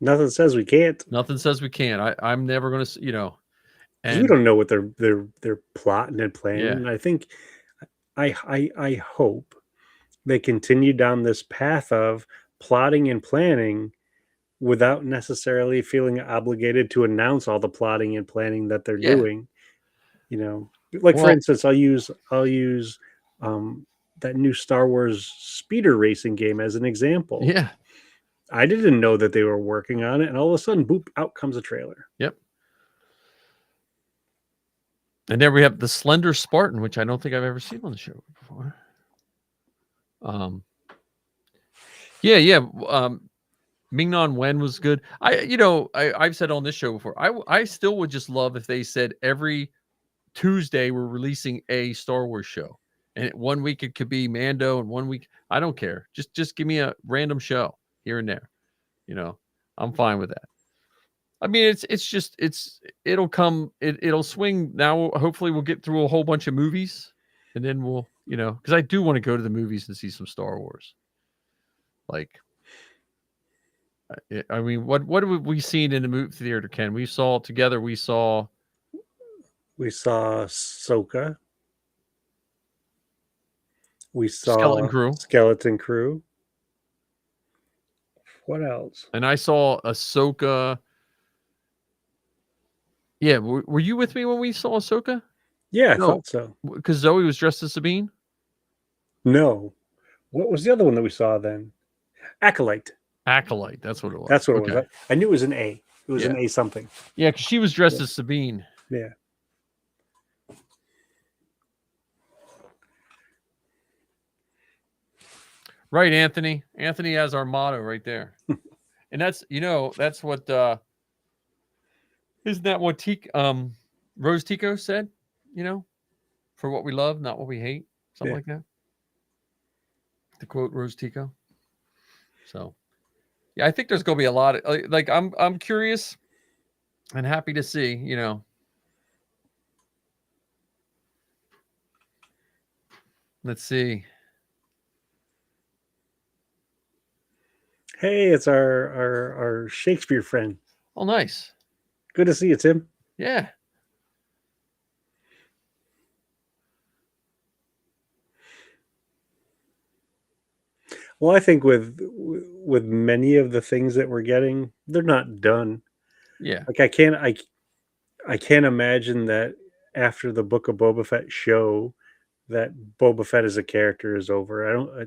nothing says we can't. Nothing says we can't. I'm never going to, you know, and we don't know what they're plotting and planning. Yeah. And I think I hope they continue down this path of plotting and planning without necessarily feeling obligated to announce all the plotting and planning that they're doing. You know, like, for instance, I'll use that new Star Wars speeder racing game as an example. Yeah. I didn't know that they were working on it, and all of a sudden, boop, out comes a trailer. Yep. And there we have the Slender Spartan, which I don't think I've ever seen on the show before. Ming-Na Wen was good. I've said on this show before, I still would just love if they said every Tuesday we're releasing a Star Wars show. And 1 week it could be Mando, and 1 week, I don't care. Just give me a random show here and there. You know, I'm fine with that. I mean, it'll swing now. Hopefully we'll get through a whole bunch of movies, and then we'll, you know, because I do want to go to the movies and see some Star Wars. Like, I mean, what have we seen in the movie theater, Ken? We saw together. We saw Ahsoka. We Skeleton saw Crew, Skeleton Crew. What else? and I saw Ahsoka. Yeah, were you with me when we saw Ahsoka? Yeah, I No. thought so. Because Zoe was dressed as Sabine. No. What was the other one that we saw then? Acolyte. Acolyte. That's what it was. That's what it Okay. was. I knew it was an A. It was an Yeah. A something. Yeah, because she was dressed Yeah. as Sabine. Yeah. Right, Anthony. Anthony has our motto right there. And that's that's what isn't that what Rose Tico said? For what we love, not what we hate. Something Yeah. like that. To quote Rose Tico. So yeah, I think there's gonna be a lot of like I'm curious and happy to see, Let's see. Hey, it's our Shakespeare friend. Oh, nice. Good to see you, Tim. Yeah. Well, I think with many of the things that we're getting, they're not done. Yeah. Like I can't imagine that after the Book of Boba Fett show that Boba Fett as a character is over.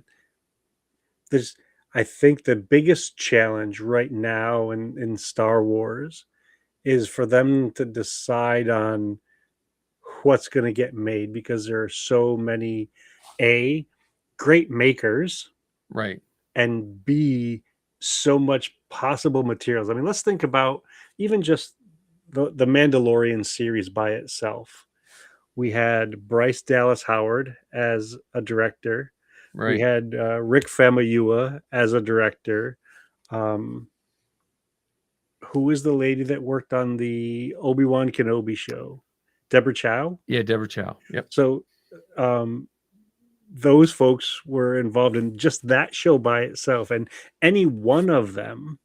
I think the biggest challenge right now in Star Wars is for them to decide on what's going to get made, because there are so many great makers, Right. and B, so much possible materials. I mean, let's think about even just the Mandalorian series by itself. We had Bryce Dallas Howard as a director. Right. We had Rick Famuyiwa as a director. Who is the lady that worked on the Obi-Wan Kenobi show? Deborah Chow? Yeah, Deborah Chow. Yep. So those folks were involved in just that show by itself. And any one of them,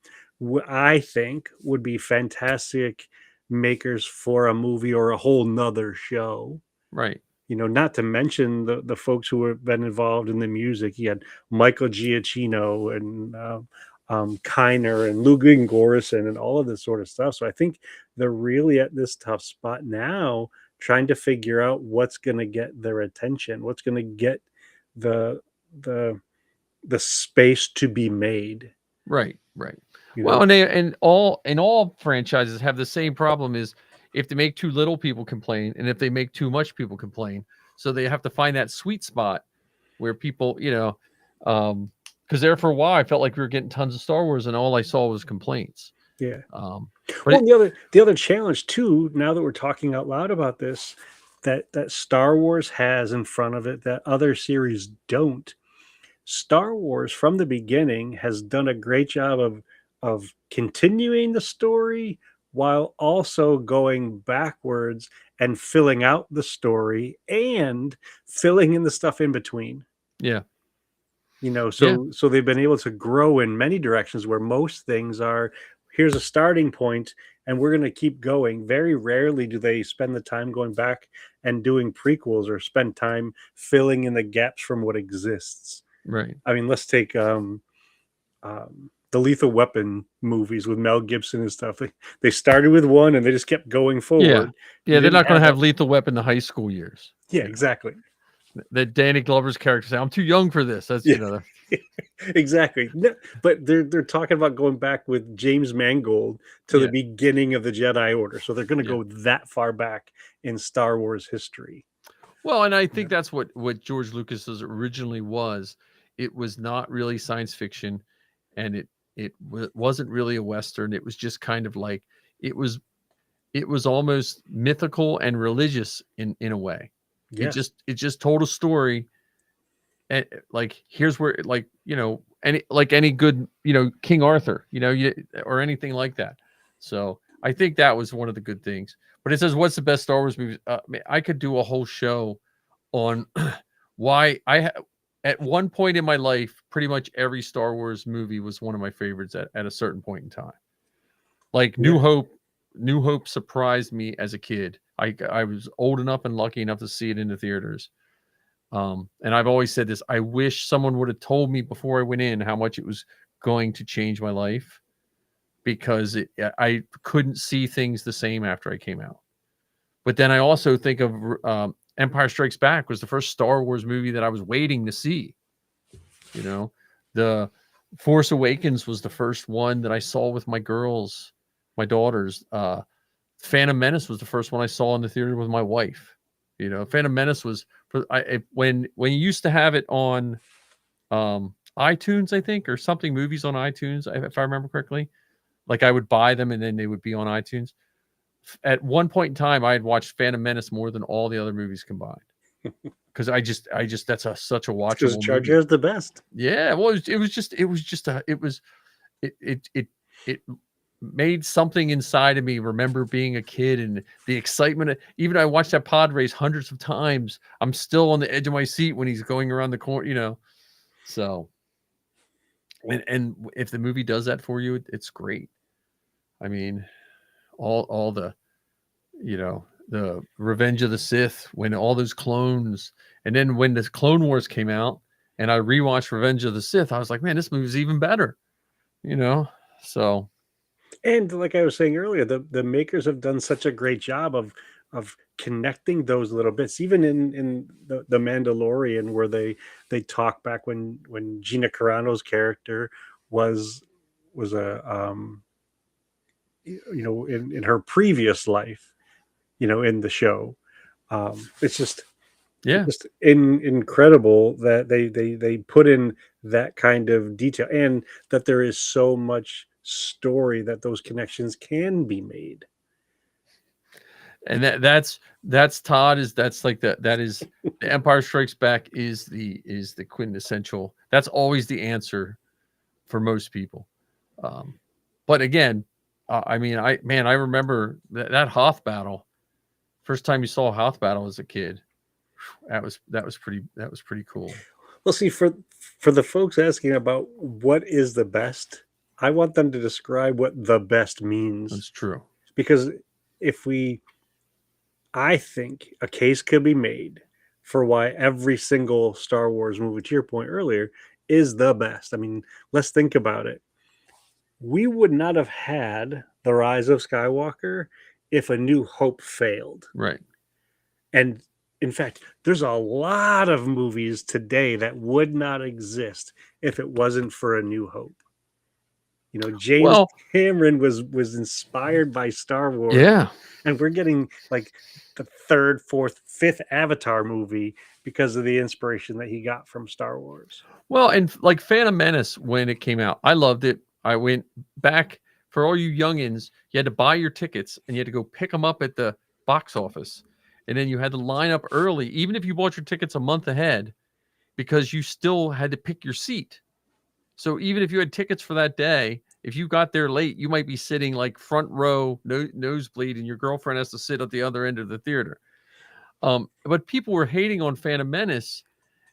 I think, would be fantastic makers for a movie or a whole nother show. Right. Not to mention the folks who have been involved in the music. You had Michael Giacchino and Kiner and Lou Gorison and all of this sort of stuff. So I think they're really at this tough spot now, trying to figure out what's going to get their attention, what's going to get the space to be made. Right. Right. You Well, know? and all franchises have the same problem: is if they make too little, people complain, and if they make too much, people complain. So they have to find that sweet spot where people, because there for a while I felt like we were getting tons of Star Wars, and all I saw was complaints. Yeah. But Well, the other challenge too, now that we're talking out loud about this, that Star Wars has in front of it that other series don't. Star Wars from the beginning has done a great job of continuing the story while also going backwards and filling out the story and filling in the stuff in between. yeah. So they've been able to grow in many directions where most things are, here's a starting point and we're going to keep going. Very rarely do they spend the time going back and doing prequels or spend time filling in the gaps from what exists. Right. I mean, let's take the Lethal Weapon movies with Mel Gibson and stuff. They started with one and they just kept going forward. Yeah, they're not going to have Lethal Weapon the high school years. Yeah, exactly. That Danny Glover's character said, "I'm too young for this." That's Exactly. No, but they're talking about going back with James Mangold to the beginning of the Jedi Order. So they're going to go that far back in Star Wars history. Well, and I think that's what George Lucas's originally was. It was not really science fiction, and it wasn't really a Western. It was just kind of like it was almost mythical and religious in a way. Yeah. It just told a story, and like here's where any good King Arthur or anything like that. So I think that was one of the good things. But it says, what's the best Star Wars movie? I could do a whole show on why at one point in my life, pretty much every Star Wars movie was one of my favorites at a certain point in time. Like New Hope surprised me as a kid. I was old enough and lucky enough to see it in the theaters. And I've always said this. I wish someone would have told me before I went in how much it was going to change my life, because I couldn't see things the same after I came out. But then I also think of Empire Strikes Back was the first Star Wars movie that I was waiting to see. You know, the Force Awakens was the first one that I saw with my girls, my daughters. Phantom Menace was the first one I saw in the theater with my wife. You know, Phantom Menace was when you used to have it on iTunes, I think, or something, movies on iTunes, if I remember correctly. Like I would buy them and then they would be on iTunes. At one point in time, I had watched Phantom Menace more than all the other movies combined. Because I just that's such a watchable Because Jar Jar's the best. Yeah, well, it made something inside of me remember being a kid and the excitement. Even I watched that pod race hundreds of times. I'm still on the edge of my seat when he's going around the corner, you know. So, and if the movie does that for you, it's great. I mean, all the, you know, the Revenge of the Sith, when all those clones, and then when the Clone Wars came out and I rewatched Revenge of the Sith, I was like, man, this movie's even better, you know? So. And like I was saying earlier, the makers have done such a great job of connecting those little bits, even in the Mandalorian, where they talk back when Gina Carano's character was a you know, in her previous life, you know, in the show. It's just incredible that they put in that kind of detail, and that there is so much story that those connections can be made. And that's Todd is that's like that is the Empire Strikes Back is the quintessential. That's always the answer for most people. But again, I mean, I remember that Hoth battle. First time you saw a Hoth battle as a kid, that was pretty cool. Well, see, for the folks asking about what is the best, I want them to describe what the best means. That's true. Because I think a case could be made for why every single Star Wars movie, to your point earlier, is the best. I mean, let's think about it. We would not have had The Rise of Skywalker if A New Hope failed. Right. And in fact, there's a lot of movies today that would not exist if it wasn't for A New Hope. You know, James Cameron was inspired by Star Wars. Yeah. And we're getting like the third, fourth, fifth Avatar movie because of the inspiration that he got from Star Wars. Well, and like Phantom Menace, when it came out, I loved it. I went back, for all you youngins, you had to buy your tickets and you had to go pick them up at the box office. And then you had to line up early, even if you bought your tickets a month ahead, because you still had to pick your seat. So even if you had tickets for that day, if you got there late, you might be sitting like front row, nosebleed, and your girlfriend has to sit at the other end of the theater. But people were hating on Phantom Menace.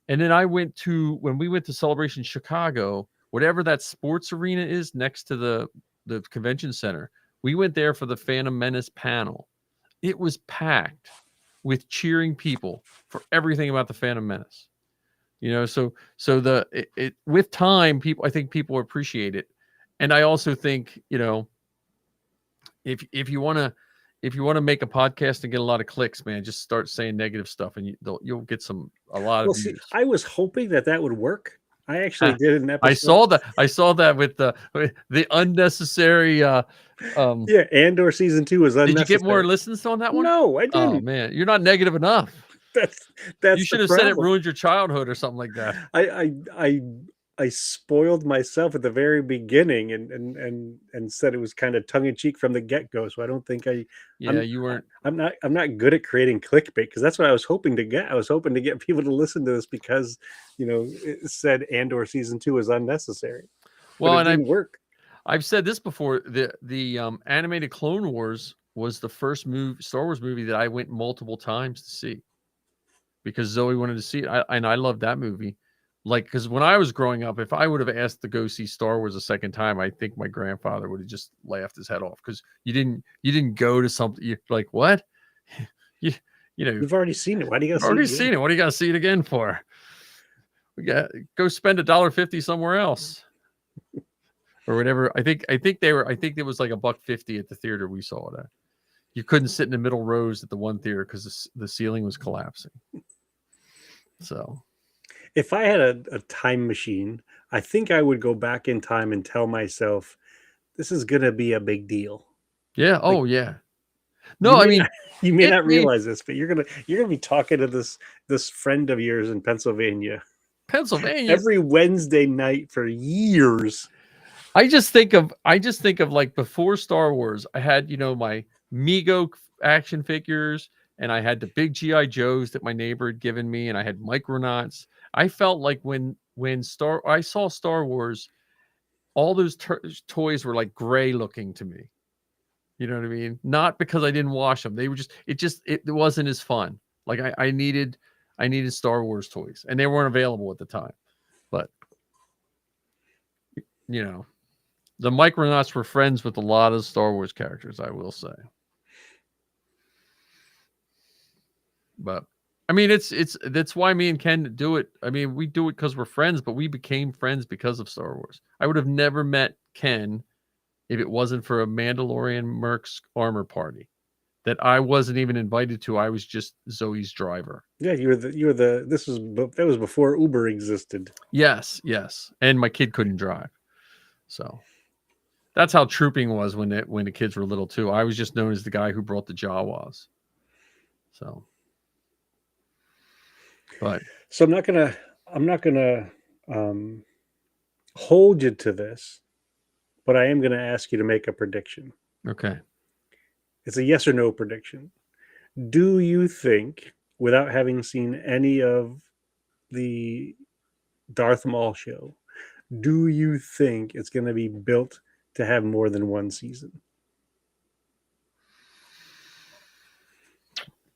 And then when we went to Celebration Chicago, whatever that sports arena is next to the convention center, we went there for the Phantom Menace panel. It was packed with cheering people for everything about the Phantom Menace. You know, so with time, I think people appreciate it. And I also think, you know, if you want to make a podcast and get a lot of clicks, man, just start saying negative stuff and you'll get a lot of views. I was hoping that would work. I actually did an episode. I saw that with the unnecessary. Andor season 2 was unnecessary. Did you get more listens on that one? No, I didn't. Oh man, you're not negative enough. That's you should have said it ruined your childhood or something like that. I spoiled myself at the very beginning and said it was kind of tongue in cheek from the get go. So I don't think you weren't. I'm not good at creating clickbait, because that's what I was hoping to get. I was hoping to get people to listen to this because, you know, it said Andor season 2 is unnecessary. Well, and it didn't work. I've said this before. The animated Clone Wars was the first Star Wars movie that I went multiple times to see, because Zoe wanted to see it, and I loved that movie. like, because when I was growing up, if I would have asked to go see Star Wars a second time, I think my grandfather would have just laughed his head off, because you didn't go to something. You're like, what? you you know, We've already seen it. Why do you got you've to see already it again? seen it. What do you got to see it again for? We got go spend $1.50 somewhere else, or whatever. I think it was like $1.50 at the theater we saw it at. You couldn't sit in the middle rows at the one theater because the ceiling was collapsing. So If I had a time machine, I think I would go back in time and tell myself, this is going to be a big deal. yeah. Oh Like, yeah. You No, I may mean, not, you may it not made realize this, but you're gonna be talking to this friend of yours in Pennsylvania Pennsylvania. every Wednesday night for years. I just think of like before Star Wars, I had, my Mego action figures, and I had the big GI Joes that my neighbor had given me, and I had Micronauts. I felt like when I saw Star Wars, all those toys were like gray looking to me. You know what I mean? Not because I didn't wash them. They were it wasn't as fun. Like I needed Star Wars toys, and they weren't available at the time. But the Micronauts were friends with a lot of Star Wars characters, I will say. But I mean, that's why me and Ken do it. I mean, we do it because we're friends, but we became friends because of Star Wars. I would have never met Ken if it wasn't for a Mandalorian Mercs armor party that I wasn't even invited to. I was just Zoe's driver. Yeah, that was before Uber existed. Yes. And my kid couldn't drive. So that's how trooping was when the kids were little too. I was just known as the guy who brought the Jawas. So, but So I'm not gonna hold you to this, but I am gonna ask you to make a prediction. okay. It's a yes or no prediction. Do you think, without having seen any of the Darth Maul show, do you think it's going to be built to have more than one season?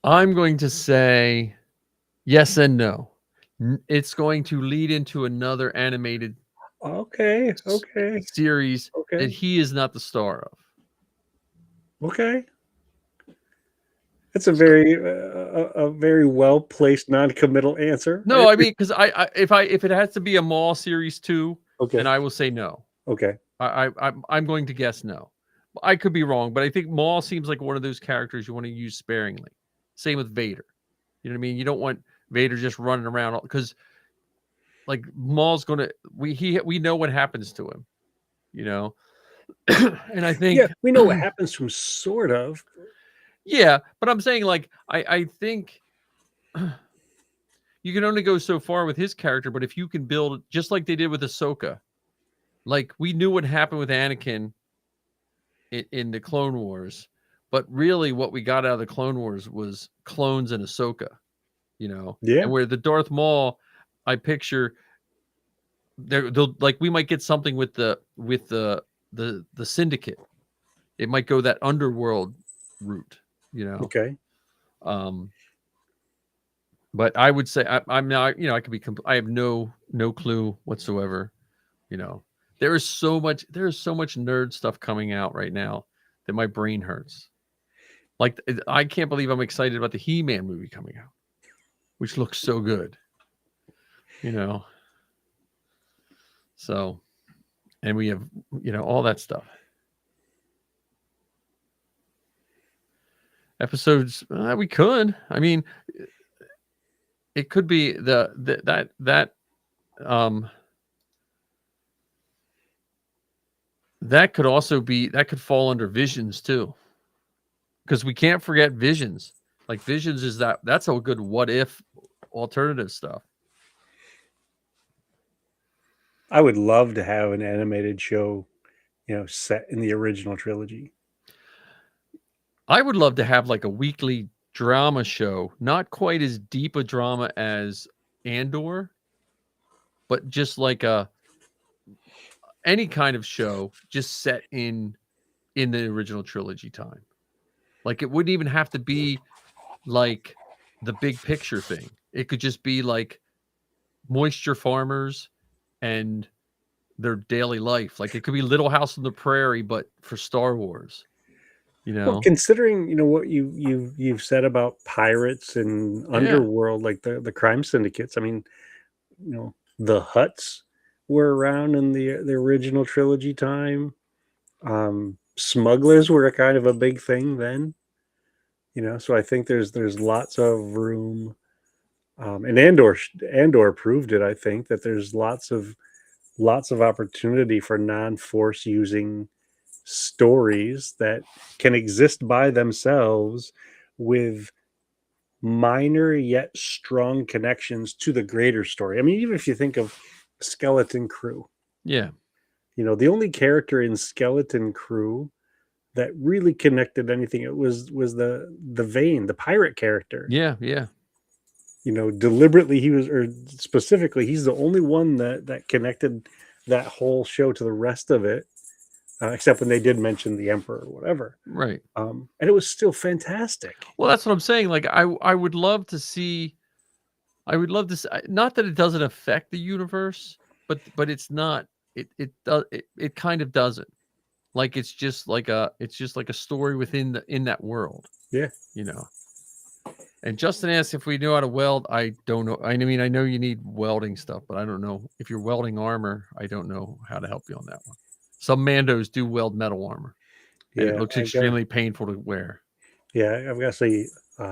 I'm going to say yes and no. It's going to lead into another animated Okay. series that he is not the star of. Okay. It's a very well placed non-committal answer. No, I mean, because if it has to be a Maul series 2, then I will say no. Okay. I'm going to guess no. I could be wrong, but I think Maul seems like one of those characters you want to use sparingly. Same with Vader. You know what I mean? You don't want Vader just running around, because like Maul's we know what happens to him, and I think we know what happens to him, sort of. Yeah, but I'm saying, like, I think you can only go so far with his character, but if you can build, just like they did with Ahsoka, like we knew what happened with Anakin in the Clone Wars, but really what we got out of the Clone Wars was clones and Ahsoka, Yeah. And where the Darth Maul, I picture they'll like we might get something with the Syndicate. It might go that underworld route. Okay. But I would say I'm not, I could be, I have no clue whatsoever. There is so much nerd stuff coming out right now that my brain hurts. Like, I can't believe I'm excited about the He-Man movie coming out, which looks so good, so, and we have, all that stuff. Episodes, we could. I mean, it could be that could also be, that could fall under Visions too, because we can't forget Visions. Like, Visions is that's a good what if alternative stuff. I would love to have an animated show, set in the original trilogy. I would love to have like a weekly drama show, not quite as deep a drama as Andor, but just like any kind of show just set in the original trilogy time. Like, it wouldn't even have to be like the big picture thing. It could just be like moisture farmers and their daily life. Like it could be Little House on the Prairie, but for Star Wars. You know, Well, considering what you've said about pirates and underworld, like the crime syndicates. I mean, the Hutts were around in the original trilogy time. Smugglers were a kind of a big thing then. So I think there's lots of room. And Andor proved it. I think that there's lots of opportunity for non-force using stories that can exist by themselves with minor yet strong connections to the greater story. I mean, even if you think of Skeleton Crew, yeah, the only character in Skeleton Crew that really connected anything, it was the Vane, the pirate character. yeah. Deliberately specifically, he's the only one that connected that whole show to the rest of it, except when they did mention the Emperor or whatever. Right. And it was still fantastic. Well, that's what I'm saying. Like I would love to see. I would love to see, not that it doesn't affect the universe, but it's not. It kind of doesn't. Like it's just like a story within in that world. Yeah. And Justin asked if we knew how to weld. I don't know. I mean, I know you need welding stuff, but I don't know if you're welding armor. I don't know how to help you on that one. Some Mandos do weld metal armor. And it looks extremely painful to wear. Yeah, I've got to say,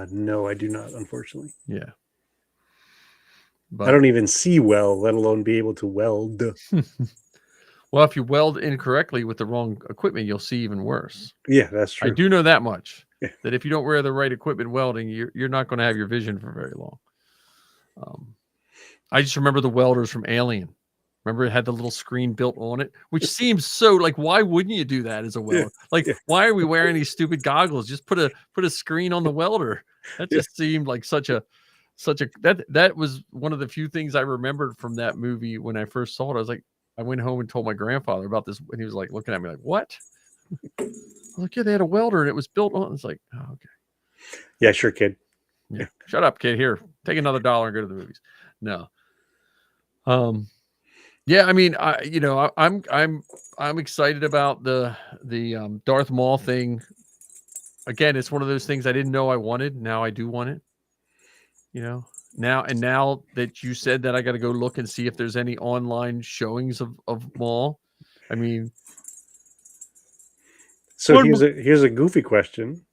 no, I do not, unfortunately. Yeah. But I don't even see well, let alone be able to weld. well, if you weld incorrectly with the wrong equipment, you'll see even worse. Yeah, that's true. I do know that much. Yeah. That if you don't wear the right equipment welding, you're not going to have your vision for very long. I just remember the welders from Alien. Remember it had the little screen built on it, which seems so like, why wouldn't you do that as a welder? Like, why are we wearing these stupid goggles? Just put a screen on the welder. That just seemed like that was one of the few things I remembered from that movie when I first saw it. I was like, I went home and told my grandfather about this, and he was like looking at me like, what? I was like, yeah, they had a welder and it was built on. It's like, oh, okay. Yeah, sure, kid. Yeah. Shut up, kid. Here, take another $1 and go to the movies. No. Yeah, I mean, I'm excited about the Darth Maul thing. Again, it's one of those things I didn't know I wanted. Now I do want it. Now that you said that, I got to go look and see if there's any online showings of Maul. I mean, so here's a goofy question.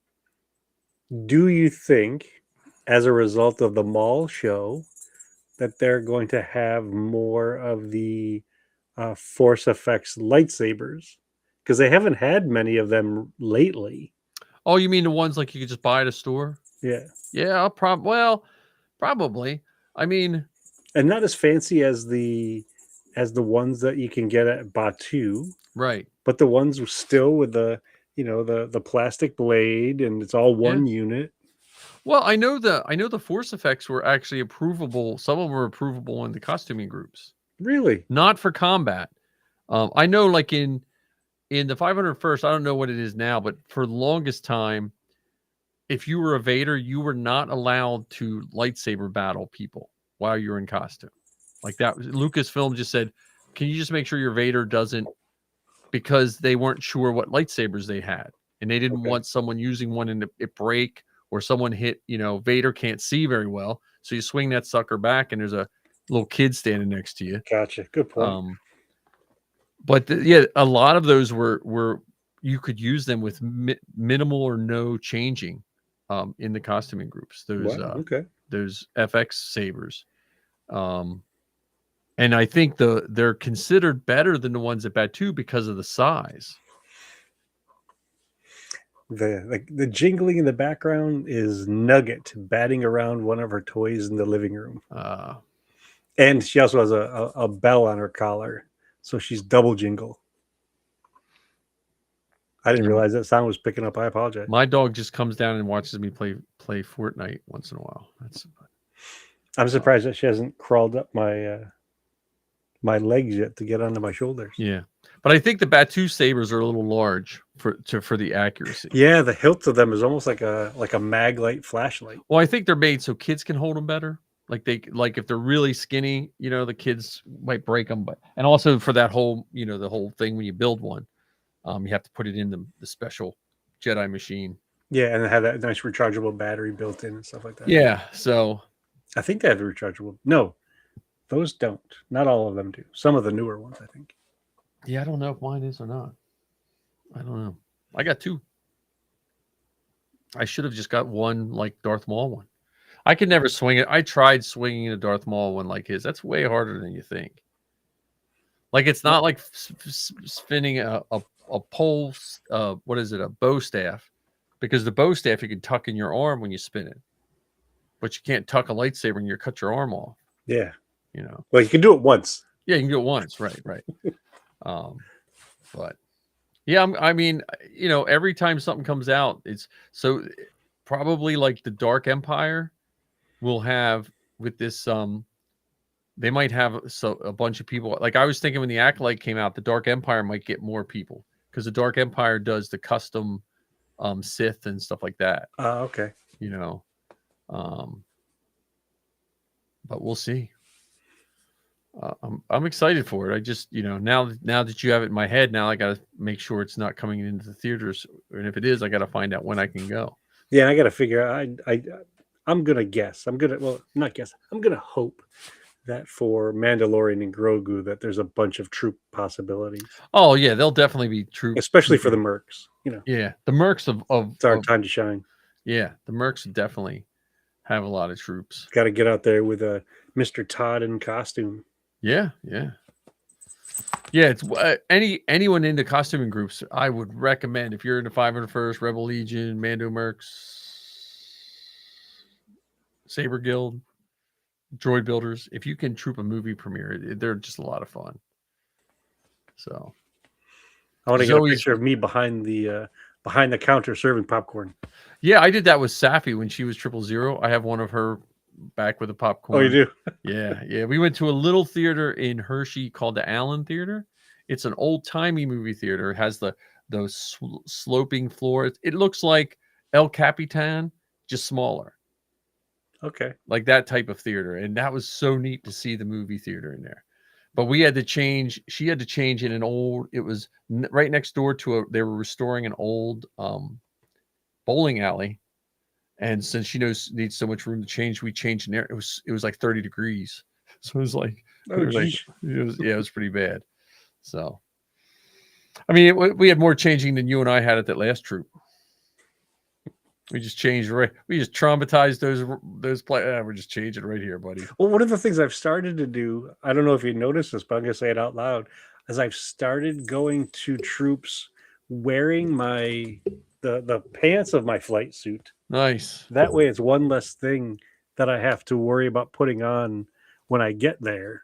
Do you think, as a result of the Maul show, that they're going to have more of the Force effects lightsabers? Because they haven't had many of them lately. Oh, you mean the ones like you could just buy at a store? Yeah. Yeah, probably. I mean, and not as fancy as the ones that you can get at Batu. Right. But the ones still with the the plastic blade, and it's all one unit. Well, I know the Force effects were actually approvable. Some of them were approvable in the costuming groups. Really? Not for combat. I know, like in the 501st, I don't know what it is now, but for the longest time, if you were a Vader, you were not allowed to lightsaber battle people while you're in costume. Like that, Lucasfilm just said, "Can you just make sure your Vader doesn't?" Because they weren't sure what lightsabers they had, and they didn't want someone using one and it break, or someone hit. Vader can't see very well, so you swing that sucker back, and there's a little kid standing next to you. Gotcha. Good point. But a lot of those were you could use them with minimal or no changing in the costuming groups. Those FX sabers. And I think they're considered better than the ones at Batu because of the size. The jingling in the background is Nugget batting around one of her toys in the living room. And she also has a bell on her collar, so she's double jingle. I didn't realize that sound was picking up. I apologize. My dog just comes down and watches me play Fortnite once in a while. I'm surprised that she hasn't crawled up my legs yet to get onto my shoulders. Yeah, but I think the Batu sabers are a little large for the accuracy. Yeah, the hilt of them is almost like a mag light flashlight. Well, I think they're made so kids can hold them better. Like if they're really skinny, the kids might break them. But and also for that whole the whole thing when you build one, you have to put it in the special Jedi machine. Yeah, and it had that nice rechargeable battery built in and stuff like that. Yeah, so I think they have the rechargeable. No, those don't. Not all of them do. Some of the newer ones, I think. yeah, I don't know if mine is or not. I don't know. I got 2. I should have just got one like Darth Maul one. I could never swing it. I tried swinging a Darth Maul one like his. That's way harder than you think. Like it's not like spinning a pole. What is it? A bow staff, because the bow staff you can tuck in your arm when you spin it, but you can't tuck a lightsaber and you cut your arm off. Yeah. You know. Well, you can do it once. Yeah, you can do it once. Right. But yeah, I mean, every time something comes out, it's so probably like the Dark Empire will have with this. They might have a bunch of people. Like I was thinking when the Acolyte came out, the Dark Empire might get more people because the Dark Empire does the custom Sith and stuff like that. Okay. But we'll see. I'm excited for it. I just, now that you have it in my head, now I got to make sure it's not coming into the theaters, and if it is, I got to find out when I can go. Yeah, and I got to figure out. I'm gonna guess. I'm not guess. I'm gonna hope that for Mandalorian and Grogu that there's a bunch of troop possibilities. Oh yeah, they'll definitely be troop, especially for the mercs. Yeah, the mercs of it's our time to shine. Yeah, the mercs definitely have a lot of troops. Got to get out there with a Mr. Todd in costume. Yeah. It's anyone into costuming groups. I would recommend if you're into 501st, Rebel Legion, Mando Mercs, Saber Guild, Droid Builders. If you can troop a movie premiere, they're just a lot of fun. So, I want to get a picture of me behind the counter serving popcorn. Yeah, I did that with Safi when she was 000. I have one of her back with the popcorn. Oh, you do? Yeah. We went to a little theater in Hershey called the Allen Theater. It's an old-timey movie theater. It has those sloping floors. It looks like El Capitan, just smaller. Okay. Like that type of theater. And that was so neat to see the movie theater in there. But we had to change. She had to change in it was right next door to they were restoring an old bowling alley. And since she needs so much room to change, we changed in there. It was like 30 degrees. So it was like, it was pretty bad. So, I mean, we had more changing than you and I had at that last troop. We just changed we just traumatized those we're just changing right here, buddy. Well, one of the things I've started to do, I don't know if you noticed this, but I'm going to say it out loud, as I've started going to troops wearing the pants of my flight suit. Nice. That way it's one less thing that I have to worry about putting on when I get there.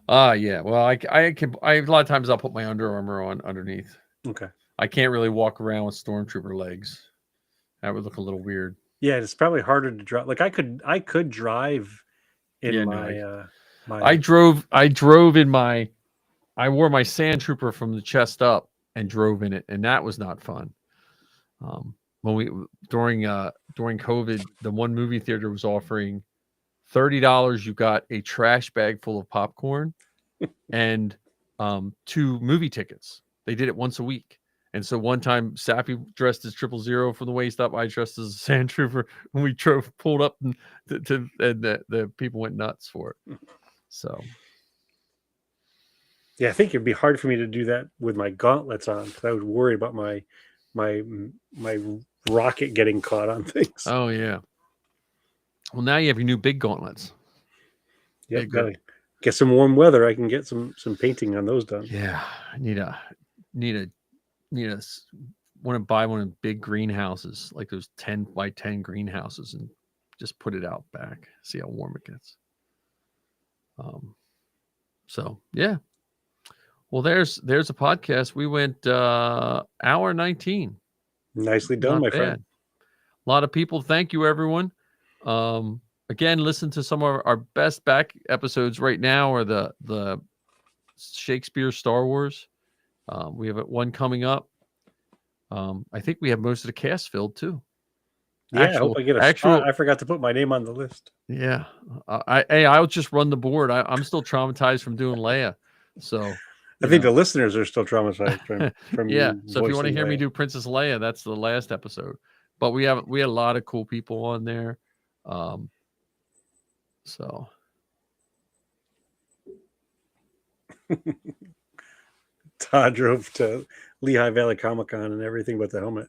Yeah. Well, I a lot of times I'll put my Under Armour on underneath. Okay. I can't really walk around with stormtrooper legs. That would look a little weird. Yeah, it's probably harder to drive. Like I could drive in I drove in my I wore my Sand Trooper from the chest up and drove in it, and that was not fun. When during COVID, the one movie theater was offering $30. You got a trash bag full of popcorn and 2 movie tickets. They did it once a week. And so one time Sappy dressed as 000 from the waist up. I dressed as a Sand Trooper, and we pulled up and the people went nuts for it. So yeah, I think it'd be hard for me to do that with my gauntlets on, because I would worry about my rocket getting caught on things. Oh yeah. Well, now you have your new big gauntlets. Yeah, gotta get some warm weather. I can get some painting on those done. Yeah, I need a want to buy one of the big greenhouses, like those 10 by 10 greenhouses, and just put it out back. See how warm it gets. So yeah. Well, there's a podcast. We went hour 19. Nicely done, my friend. A lot of people. Thank you, everyone. Again, listen to some of our best back episodes right now, or the Shakespeare Star Wars. We have one coming up. I think we have most of the cast filled too. Yeah, I hope I get a spot. I forgot to put my name on the list. Yeah. I'll just run the board. I'm still traumatized from doing Leia. So I think the listeners are still traumatized from yeah. you So if you want to voicing hear me Leia. do Princess Leia, that's the last episode. But we had a lot of cool people on there. So Todd drove to Lehigh Valley Comic-Con and everything but the helmet.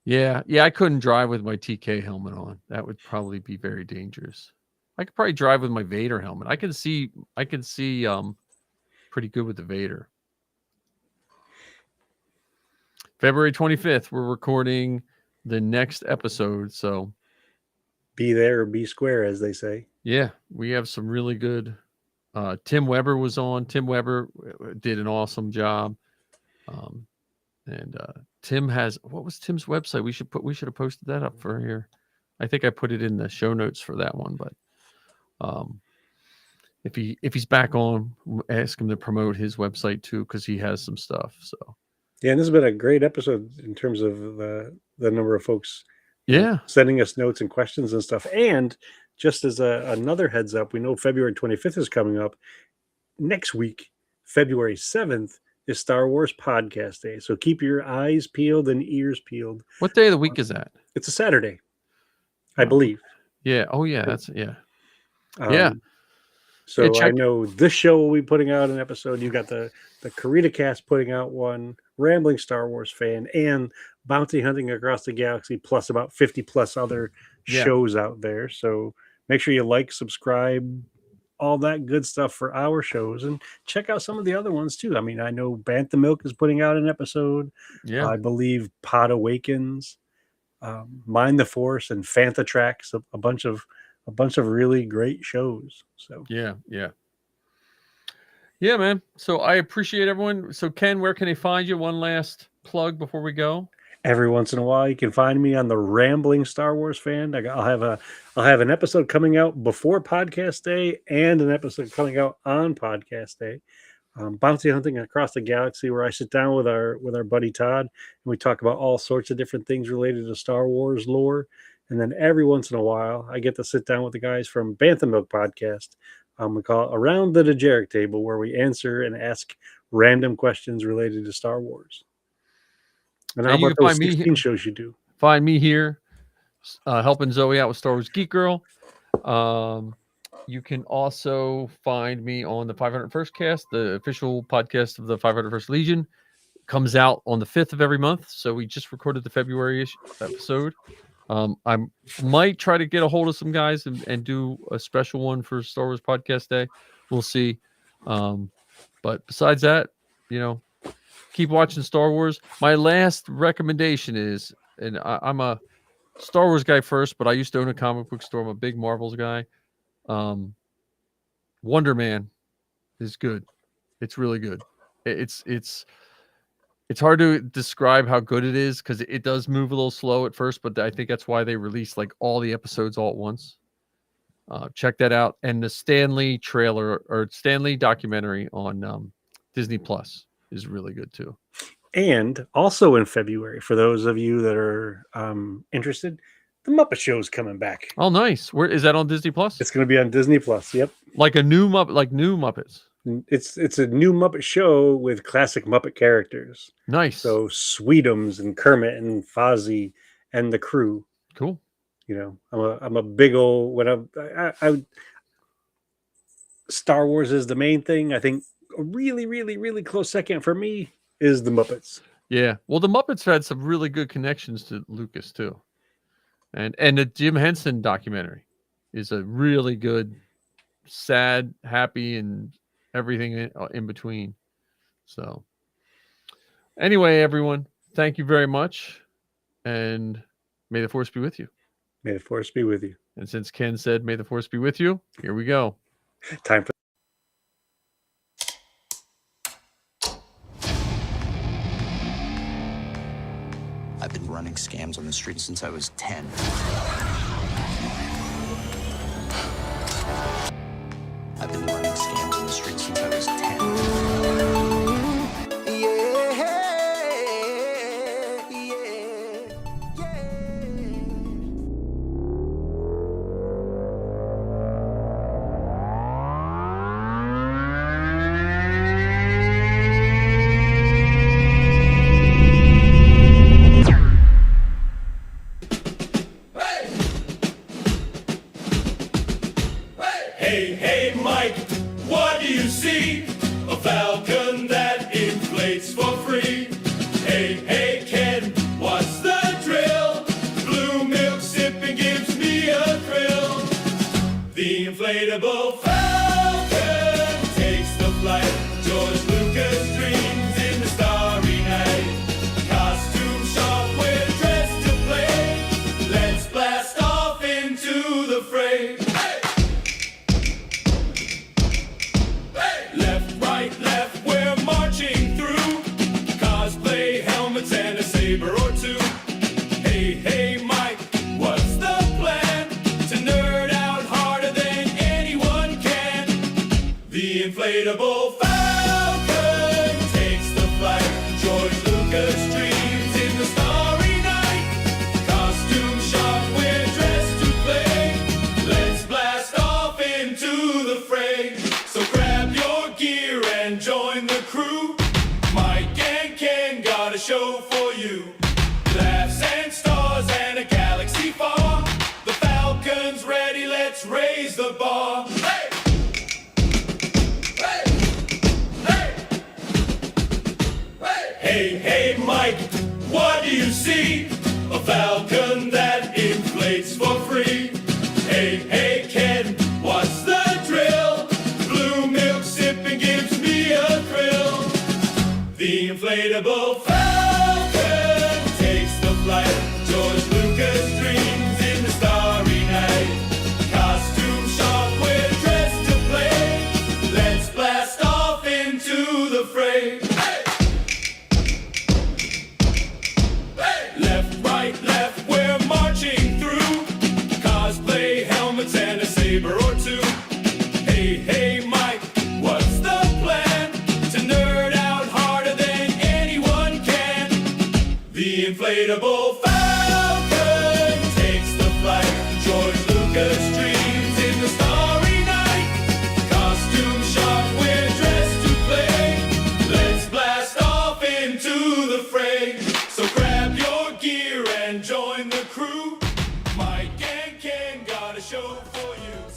yeah, I couldn't drive with my TK helmet on. That would probably be very dangerous. I could probably drive with my Vader helmet. I can see pretty good with the Vader. February 25th, we're recording the next episode. So be there or be square, as they say. Yeah, we have some really good. Tim Weber was on. Tim Weber did an awesome job. And Tim has, what was Tim's website? We should have posted that up for here. I think I put it in the show notes for that one, but if he's back on, ask him to promote his website too, because he has some stuff. So yeah, and this has been a great episode in terms of the number of folks sending us notes and questions and stuff. And just as another heads up, we know February 25th is coming up. Next week, February 7th, is Star Wars Podcast Day. So keep your eyes peeled and ears peeled. What day of the week is that? It's a Saturday, I believe. Yeah. Oh, yeah. That's, yeah. So I know this show will be putting out an episode. You've got the Karita Cast putting out one, Rambling Star Wars Fan, and Bounty Hunting Across the Galaxy, plus about 50 plus other shows out there. So make sure you like, subscribe, all that good stuff for our shows, and check out some of the other ones too. I mean, I know Bantha Milk is putting out an episode. Yeah, I believe Pod Awakens, Mind the Force, and Fantha Tracks, a bunch of really great shows. So yeah, man. So I appreciate everyone. So Ken, where can they find you? One last plug before we go. Every once in a while, you can find me on the Rambling Star Wars Fan. I'll have an episode coming out before Podcast Day and an episode coming out on Podcast Day. Bounty Hunting Across the Galaxy, where I sit down with our buddy Todd and we talk about all sorts of different things related to Star Wars lore. And then every once in a while, I get to sit down with the guys from Bantha Milk Podcast. We call it Around the Dejeric Table, where we answer and ask random questions related to Star Wars. And how about those 16 shows you do? Find me here, helping Zoe out with Star Wars Geek Girl. You can also find me on the 501st Cast, the official podcast of the 501st Legion. Comes out on the 5th of every month. So we just recorded the February episode. I might try to get a hold of some guys and do a special one for Star Wars Podcast Day. We'll see. But besides that, keep watching Star Wars. My last recommendation is, and I'm a Star Wars guy first, but I used to own a comic book store. I'm a big Marvels guy. Wonder Man is good. It's really good. It's hard to describe how good it is because it does move a little slow at first, but I think that's why they released like all the episodes all at once. Check that out. And the Stanley trailer or Stanley documentary on Disney Plus is really good too. And also in February, for those of you that are interested, the Muppet Show is coming back. Oh, nice. Where is that on Disney Plus? It's going to be on Disney Plus. Yep. Like a new Muppets. It's a new Muppet Show with classic Muppet characters. Nice. So Sweetums and Kermit and Fozzie and the crew. Cool. I'm a big old I Star Wars is the main thing. I think a really, really, really close second for me is the Muppets. Yeah. Well, the Muppets had some really good connections to Lucas too. And the Jim Henson documentary is a really good, sad, happy, and everything in between. So anyway, everyone, thank you very much. And may the Force be with you. May the Force be with you. And since Ken said, may the Force be with you, here we go. Time for I've been running scams on the street since I was 10. I've been running scams on the street since I was 10. Hey, Mike, what do you see? A falcon that inflates for free. Hey, Ken, what's the drill? Blue milk sipping gives me a thrill. The inflatable falcon takes the flight. George Lucas dreams in the starry night. Costume shop, we're dressed to play. Let's blast off into the fray. Left, right, left, we're marching through. Cosplay helmets and a saber or two. Hey, Mike, what's the plan? To nerd out harder than anyone can. The inflatable falcon takes the flight. George Lucas dreams in the starry night. Costume shop, we're dressed to play. Let's blast off into the fray. So grab your gear and join the crew. Mike and Ken got a show for you. Laughs and stars and a galaxy far. The Falcon's ready, let's raise the bar. Hey! Hey, Mike, what do you see? A falcon that inflates for free. Hey, Ken, what's the drill? Blue milk sipping gives me a thrill. The inflatable falcon takes the flight. George Lucas dreams in the starry night. Costume shop, we're dressed to play. Let's blast off into the fray. Left, right, left, we're marching through. Cosplay helmets and a saber or two. Hey, Mike, what's the plan? To nerd out harder than anyone can. The inflatable falcon takes the flight. George Lucas dreams in the starry night. Costume shop, we're dressed to play. Let's blast off into the fray. So grab your gear and join the crew. Mike and Ken got a show for you.